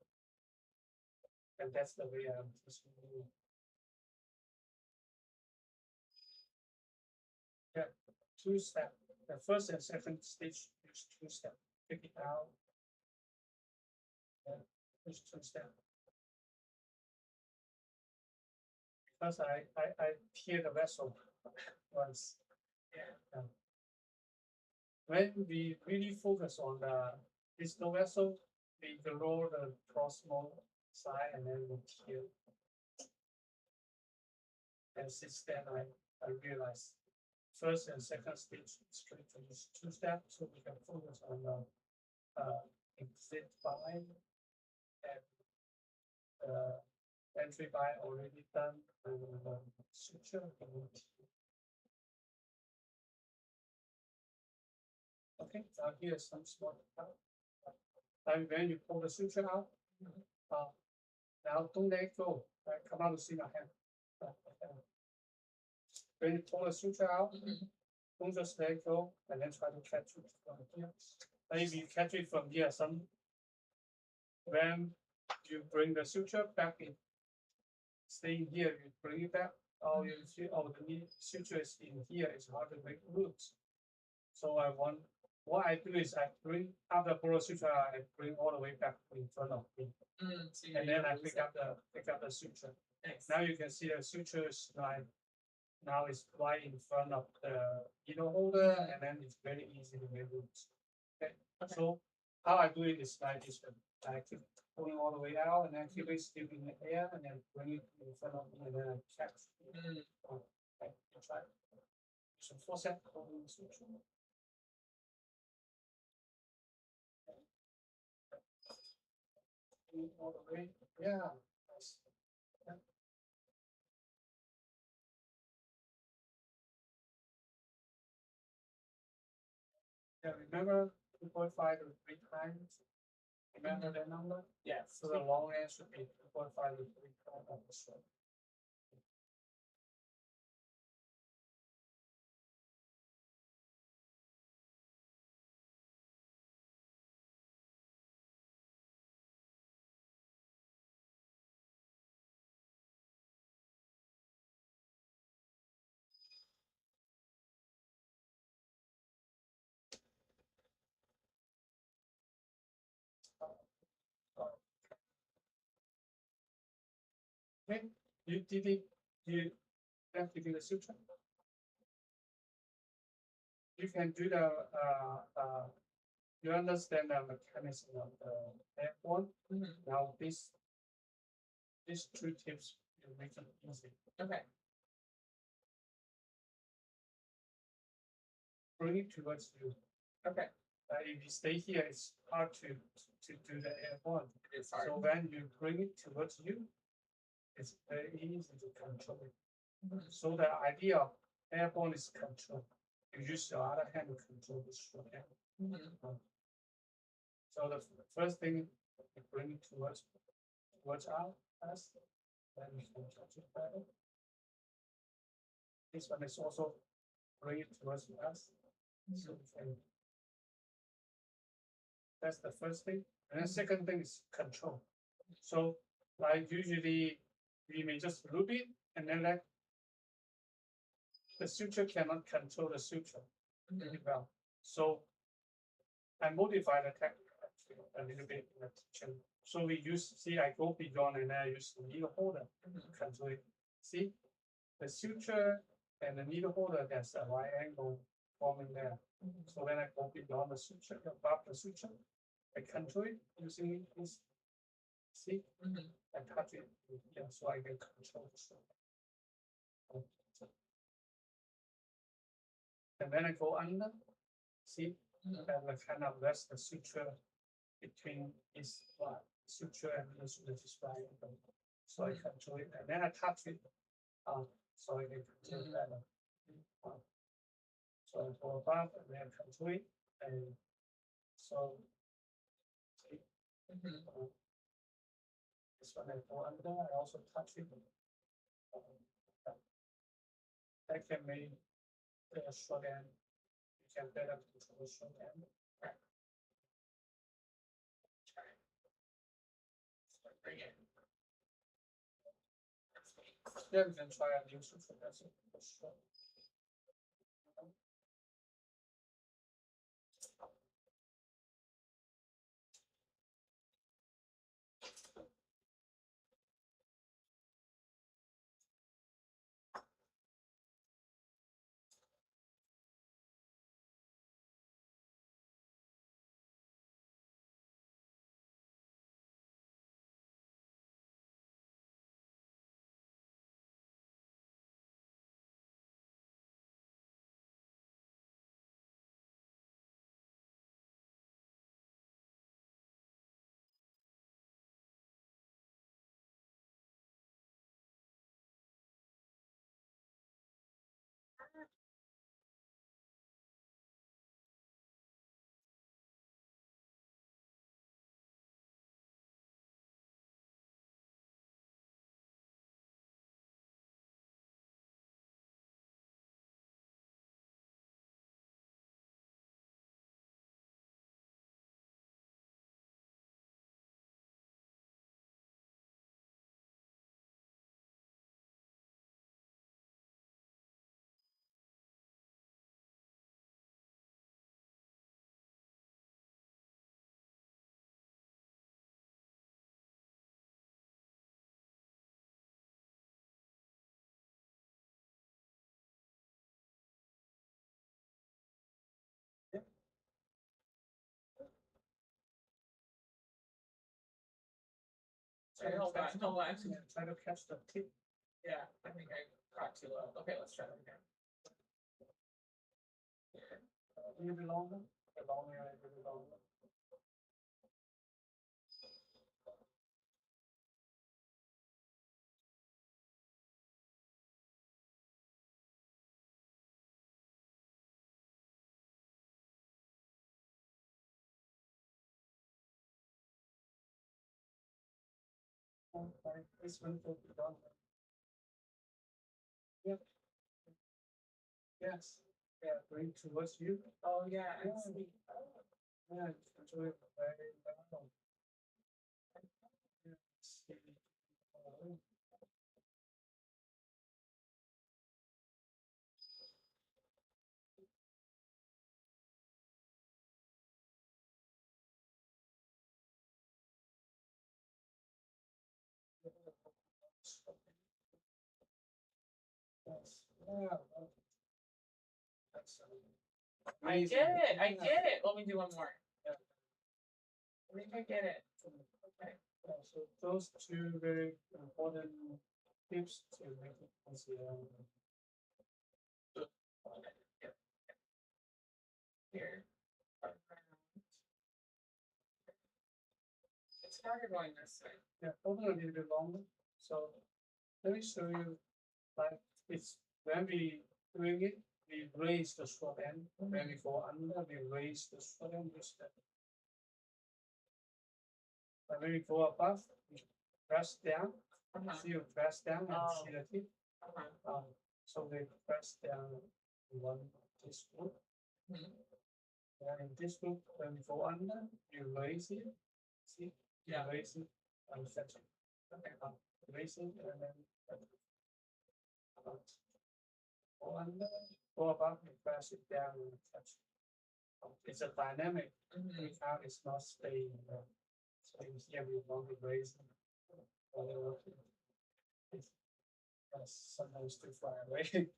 And that's the way I'm teaching you. Yeah, two step. The first and second stage is two step. Pick it out. Yeah, it's two step. Because I tear the vessel once. Yeah. When we really focus on the distal vessel, we grow the proximal side and then we tear. And since then I realized first and second stage straight to this two steps, so we can focus on the exit by and entry by already done and suture. Okay, now here's some small part. And when you pull the suture out, now don't let it go. Right, come out to see my hand. When you pull the suture out, don't just let it go and then try to catch it from here. If you catch it from here, when you bring the suture back in, stay in here, you bring it back. Oh, you see, oh, the suture is in here, it's hard to make roots. So what I do is I bring after I pull the suture, I bring all the way back in front of me, and then I pick up the suture. Nice. Now you can see the suture is like now it's right in front of the needle holder, and then it's very easy to make roots. Okay. So how I do it is like this one. I keep pulling all the way out, and then keep it still in the air, and then bring it in front of me, and then I catch. Okay, you try. So forceps holding the suture. All the way, yeah. Nice. Yeah. Yeah, remember 2.5 to 3 times? Remember that number? Yes. So the long end should be 2.5 to 3 times of the short. Okay, you did it, you have to do the suture. You can do the you understand the mechanism of the airborne. Now these two tips will make it easy. Okay. Bring it towards you. Okay. If you stay here, it's hard to do the airborne. It's hard. So when you bring it towards you, it's very easy to control it. So the idea of airborne is control. You use your other hand to control the short hand. So the first thing, you bring it towards out first, then you can touch it better. This one is also bring it towards us. So we can. That's the first thing. And the second thing is control. So like usually we may just loop it and then let the suture cannot control the suture really well. So I modify the technique a little bit in the teaching. So we use, see, I go beyond and I use the needle holder to control it. See, the suture and the needle holder, there's a right angle forming there. So when I go beyond the suture, above the suture, I control it using this. See, I touch it here so I can control the suture. And then I go under, see, and I kind of rest the suture between this suture and instruments fine. So I control it, and then I touch it, so I can control better. So I go above and then control it, and so this one I go under, I also touch it. That can make the short end, you can better control the short end. Bring it. Yeah, we can try and use it for that. Hold on, hold on. Try to catch the tip. Yeah, I think I got too low. Okay, let's try that again. A little bit longer, a little bit longer. This one will be done. Yep. Yes. Yeah, bring towards you. Oh, yeah, I see. Yeah, control it very well. Yes. Yes. Yeah. That's I get it. I get it. Let me do one more. Yeah. I think I get it. Okay. So those two very important tips to make it easier. Here. It's harder going this way. Yeah, open a little bit longer. So let me show you, like it's when we doing it, we raise the short end. When we go under, we raise the short end. And when we go above, we press down. See you press down and see the tip. So we press down one this group. And in this group, when we go under, you raise it. See? Yeah. Raise it and set it. Okay. Raise it and then go under, go above, you press it down and touch it. It's a dynamic. How it's not staying. So here we want to raise it. It's sometimes too far away.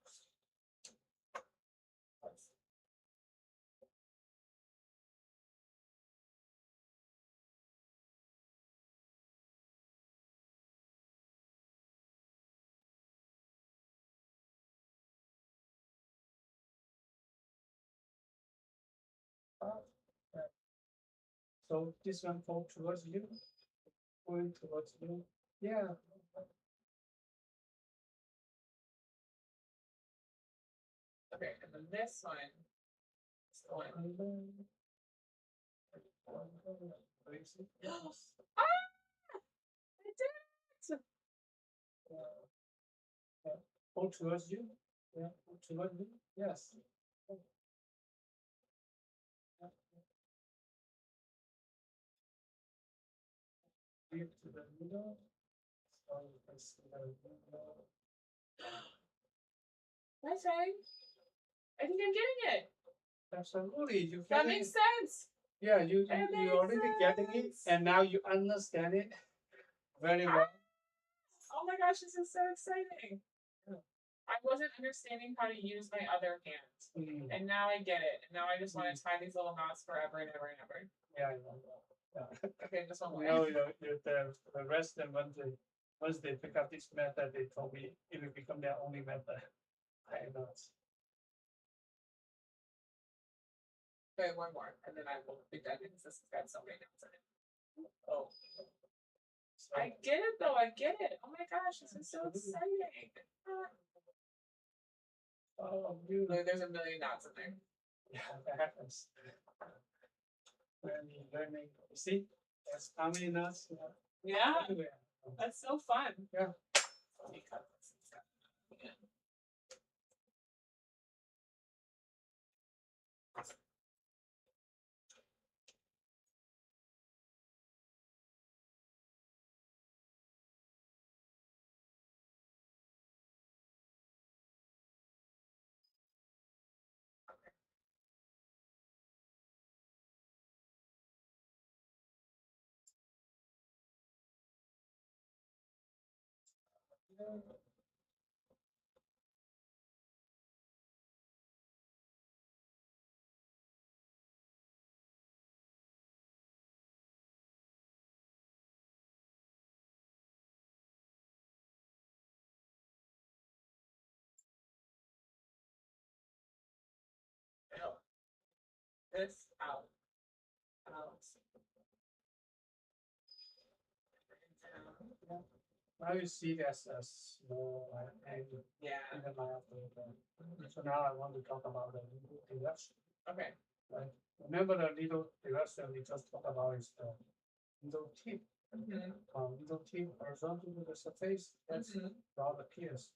So this one fall towards you. Going towards you. Yeah. Okay, and then this one is going. Ah! I did it! Pull towards you. Yeah, pull towards you. Yes. Deep to the middle. So you can see the middle. Weifeng, I think I'm getting it. Absolutely, you That get makes it. sense. Yeah, you That you makes already getting it, sense. and now you understand it very well. Oh my gosh, this is so exciting. I wasn't understanding how to use my other hand. Mm, And now I get it. And now I just want to tie these little knots forever and ever and ever. yeah, I know. Yeah. Okay, just one more. No, the rest of them once they pick up this method, they told me it will become their only method. I know. Okay, one more, and then I will be done because this has got so many knots in it. Oh, So, I get it though. I get it. Oh my gosh, this is so exciting. oh, you Look, there's a million knots in there. yeah, that happens. When you learning, you see, that's how many nuts you have Yeah, everywhere. that's so fun. Yeah. Let me cut this instead. Yeah. Out. This out. Out. Yeah. Now you see there's a small angle Yeah. in the mouth. So now I want to talk about the needle direction. Okay. Right? Remember the needle direction we just talked about is the needle tip. Needle tip horizontal to the surface. That's how it appears.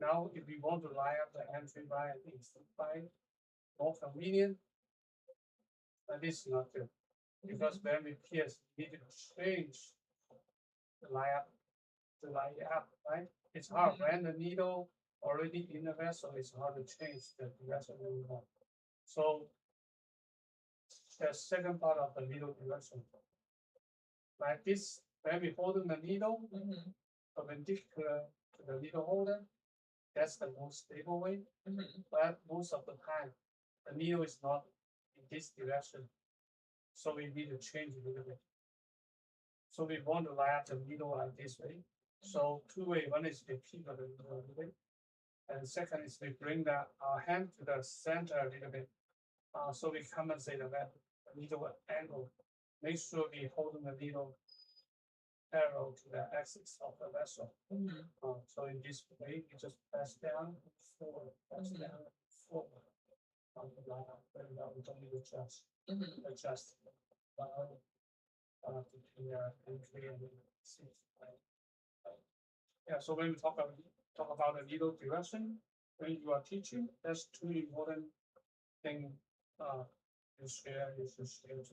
Now, if we want to line up the entry by more convenient, but this is not good. Because when we pierce, we need to change the line up, right? It's hard when the needle already in the vessel, it's hard to change the direction we want. So the second part of the needle direction. Like this, when we holding the needle perpendicular to the needle holder, that's the most stable way. But most of the time, the needle is not in this direction. So we need to change a little bit. So we want to line up the needle like this way. So two way, one is we pivot the needle a little bit. And second is we bring our hand to the center a little bit. So we compensate the needle angle. Make sure we hold the needle parallel to the axis of the vessel. So in this way, we just press down, forward, press down, forward. We don't need to adjust between entry and exit. Yeah, so when we talk about the needle direction, when you are teaching, that's two important thing you share to the student.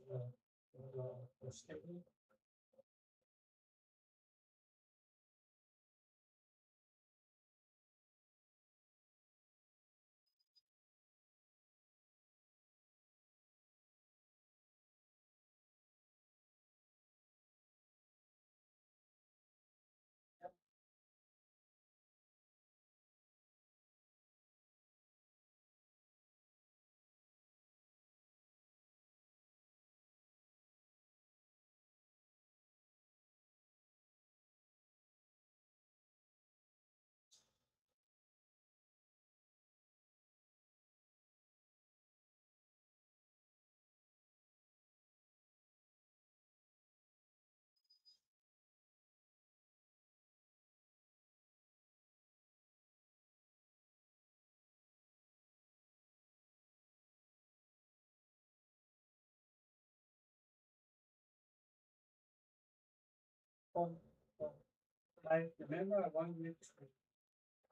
I remember I want you to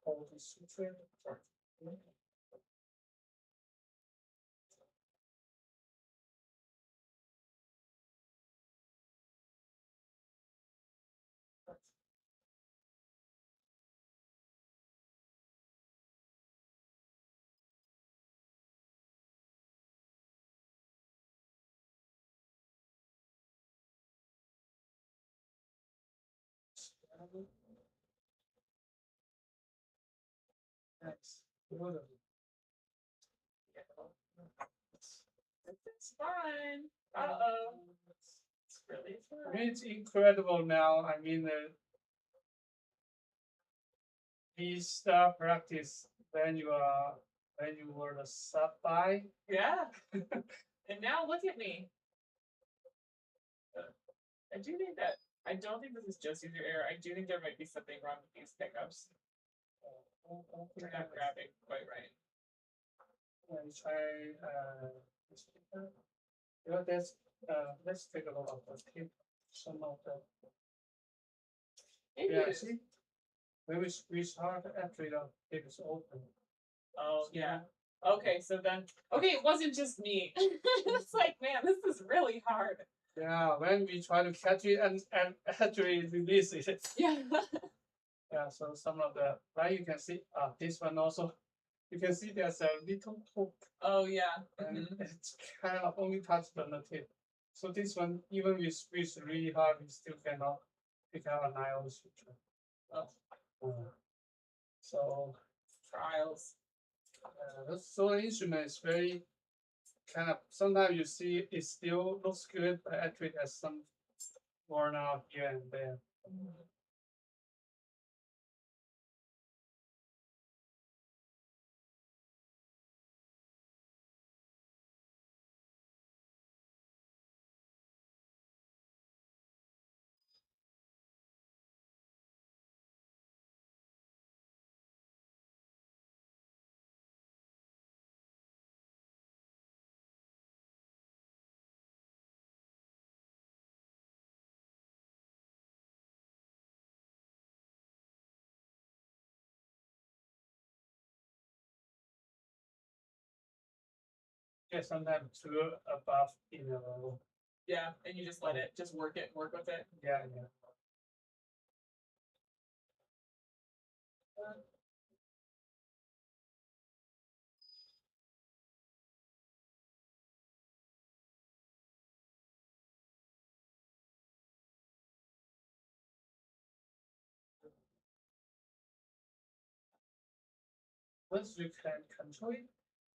hold the suture. Nice. It's fun. Uh-oh. It's really I fun. mean, it's incredible now. I mean, these practice when you were the sub by. Yeah. And now look at me. I do think that I don't think this is just user error. I do think there might be something wrong with these pickups. They're not grabbing quite right. And try this paper. You know, let's take a look at the tip. Some of the Maybe yeah, it is. see, when we squeeze hard, actually the tip is open. Oh yeah. Okay, so then it wasn't just me. It's like, man, this is really hard. Yeah, when we try to catch it and actually release it. Yeah. Yeah, so some of the right you can see this one also. You can see there's a little hook Oh yeah. and Mhm. it's kind of only touched on the tip. So this one, even we squeeze really hard, we still cannot pick up an IO suture. Oh, So trials. so the instrument is very kind of sometimes you see it still looks good, but actually there's some worn out here and there. Yeah, sometimes too above in a row. Yeah, and you just let it, just work with it. Yeah, yeah. Once you can control it,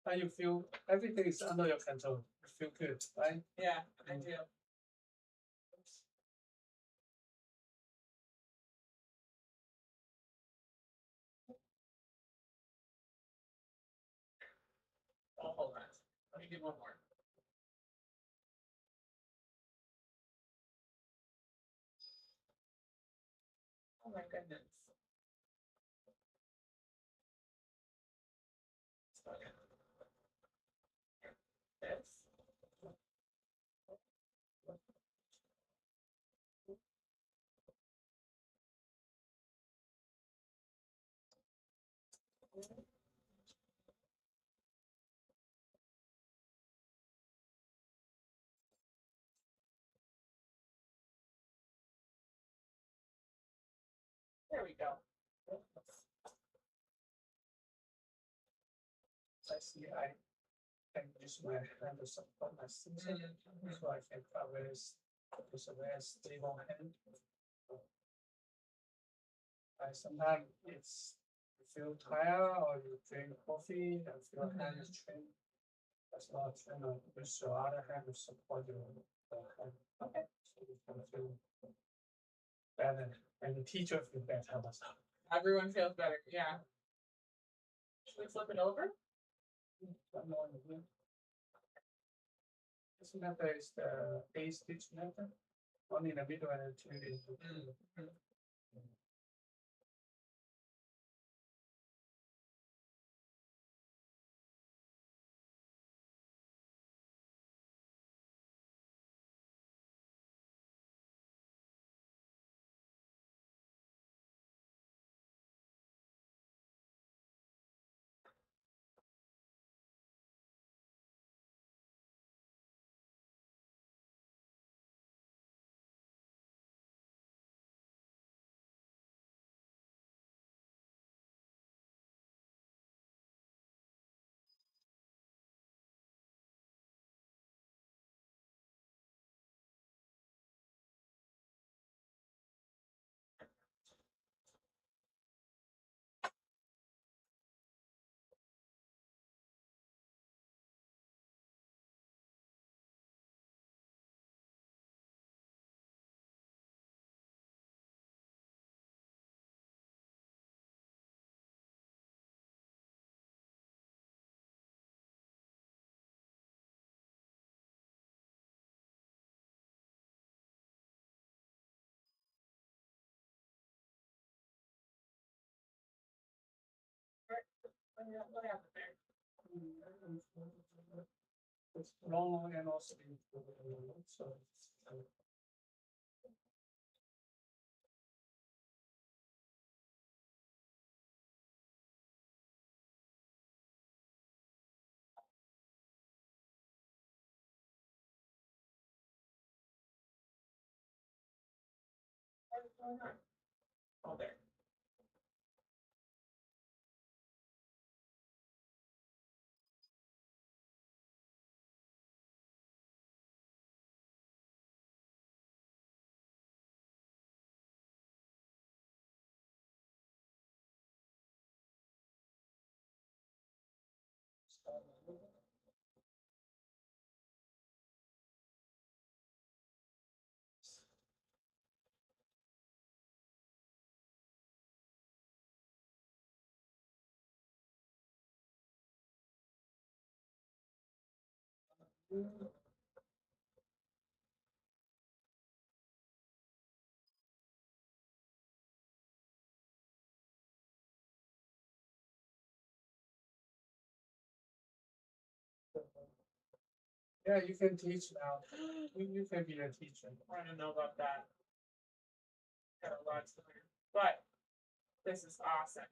and you feel everything is under your control, you feel good, right? Yeah, I do. Oh, hold on. Let me do one more. Oh my goodness. Okay. This. There we go. I see, I can use my hand to support my system, so I can cover this. It's a very stable hand. I sometimes it's you feel tired or you drink coffee and feel hand is trained. That's not trained. Use your other hand to support your hand. Okay. So you can feel better, and the teacher feel better also. Everyone feels better. Yeah. Should we flip it over? One more in here. This method is the A stitch method. One in the middle and two in the What happened there? It's long and also so. What's going on? Oh, there. Yeah, you can teach now. You can be a teacher. I don't know about that. Got a lot to learn, but this is awesome.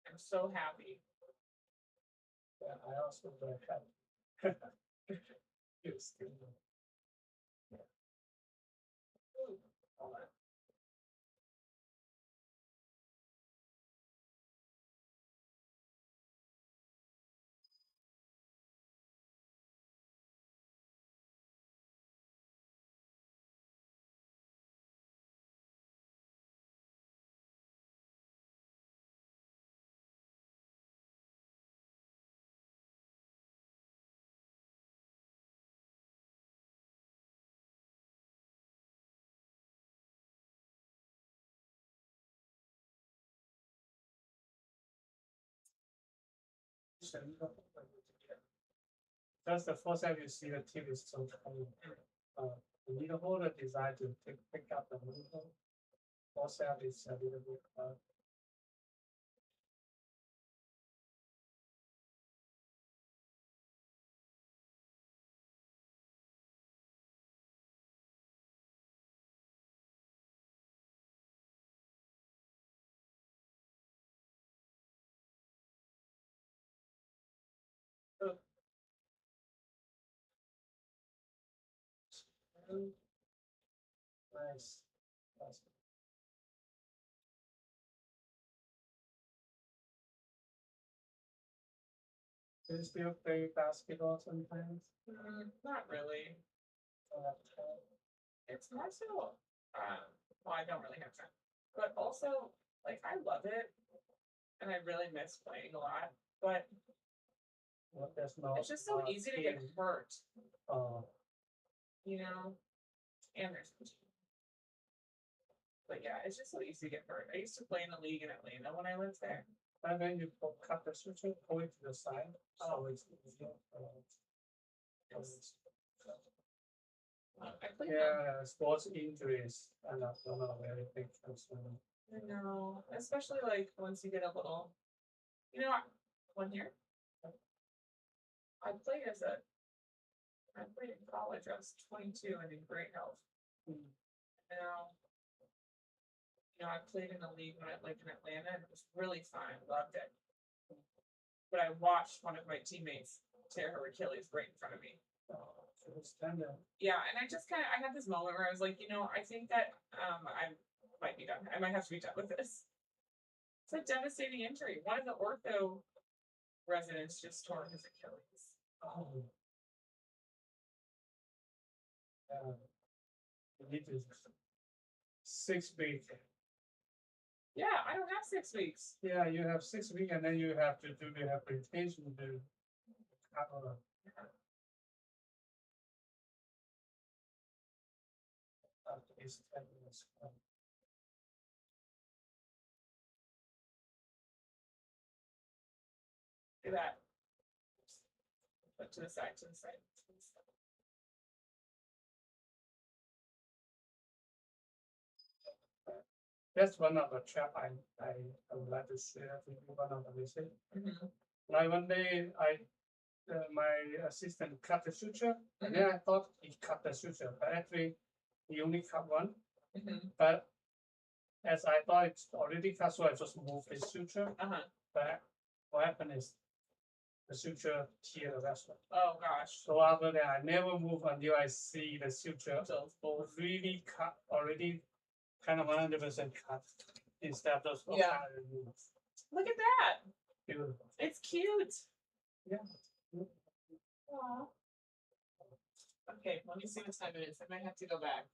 I'm so happy. Yeah, I also very happy. Yes. Ooh, hold on. That's the first time you see the tip is so tiny. The needle holder designed to pick up the needle. Most of is a little bit. Nice. Nice. Do you still play basketball sometimes? Not really. Uh, It's more so, well, I don't really have time, but also, like, I love it, and I really miss playing a lot, but well, there's no. it's just so easy to get team, hurt, Uh, you know? And there's, but yeah, it's just so easy to get hurt. I used to play in the league in Atlanta when I lived there. and then you cut the switcher, pull it to the side, so it's easier. I played them. Yeah, sports injuries are not a very big concern. I know, especially like once you get a little, you know, one year. I played I played in college. I was 22 and in great health. Mm. Now, you know, I played in the league when I lived in Atlanta, and it was really fun. Loved it. But I watched one of my teammates tear her Achilles right in front of me. So it's kind of Yeah, and I just I had this moment where I was like, you know, I think that I might be done. I might have to be done with this. It's a devastating injury. One of the ortho residents just tore his Achilles. oh. You need to 6 weeks. Yeah, I don't have 6 weeks. Yeah, you have 6 weeks, and then you have to do the rehabilitation to cover. At least 10 minutes. Do that. Put to the side, to the side. To the side. That's one of the trap I would like to share with you, one of the mistake. Mhm. Like one day my assistant cut the suture, and then I thought he cut the suture, but actually he only cut one. Mhm. But as I thought it's already cut, so I just moved the suture. Uh-huh. But what happened is the suture tear the vessel. Oh gosh. So after that, I never move until I see the suture So really cut, already kind of 100% cut, instead of just Yeah. kind of remove. look at that. Beautiful. It's cute. Yeah. Aw. Okay, let me see what time it is. I might have to go back.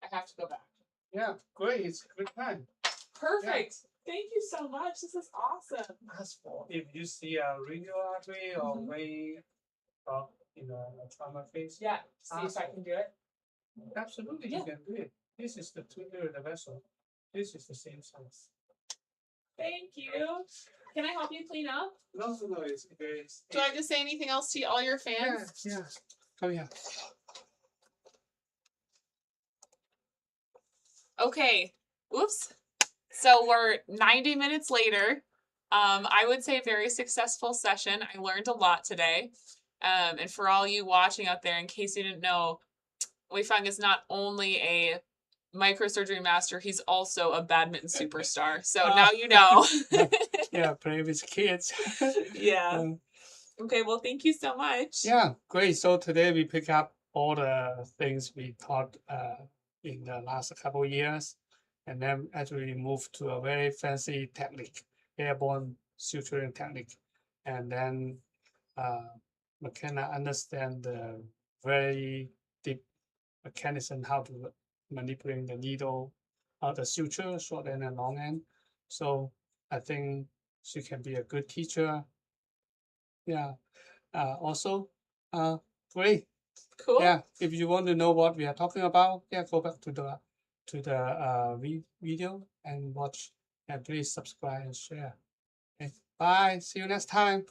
I have to go back. Yeah, great. It's a good time. Perfect. Thank you so much. This is awesome. Ask for if you see a radio artery or Mhm. way of a trauma case. Yeah. See if I Awesome. can do it. Absolutely, Yeah. you can do it. This is the tuner of the vessel. This is the same size. Thank you. Can I help you clean up? No, it's Do I have to say anything else to all your fans? yeah. Come here. Okay. Oops. So we're 90 minutes later. I would say a very successful session. I learned a lot today. And for all you watching out there, in case you didn't know, Weifeng is not only a microsurgery master, he's also a badminton superstar. So now you know. Yeah, play with kids. Yeah. Okay, well, thank you so much. Yeah, great. So today we pick up all the things we taught in the last couple of years, and then actually move to a very fancy technique, airborne suturing technique, and then Makenna understand the very deep mechanism how to manipulate the needle, the suture, short end and long end. So I think she can be a good teacher. Yeah. Also, great. Cool. Yeah. If you want to know what we are talking about, yeah, go back to the video and watch. And please subscribe and share. Okay. Bye. See you next time.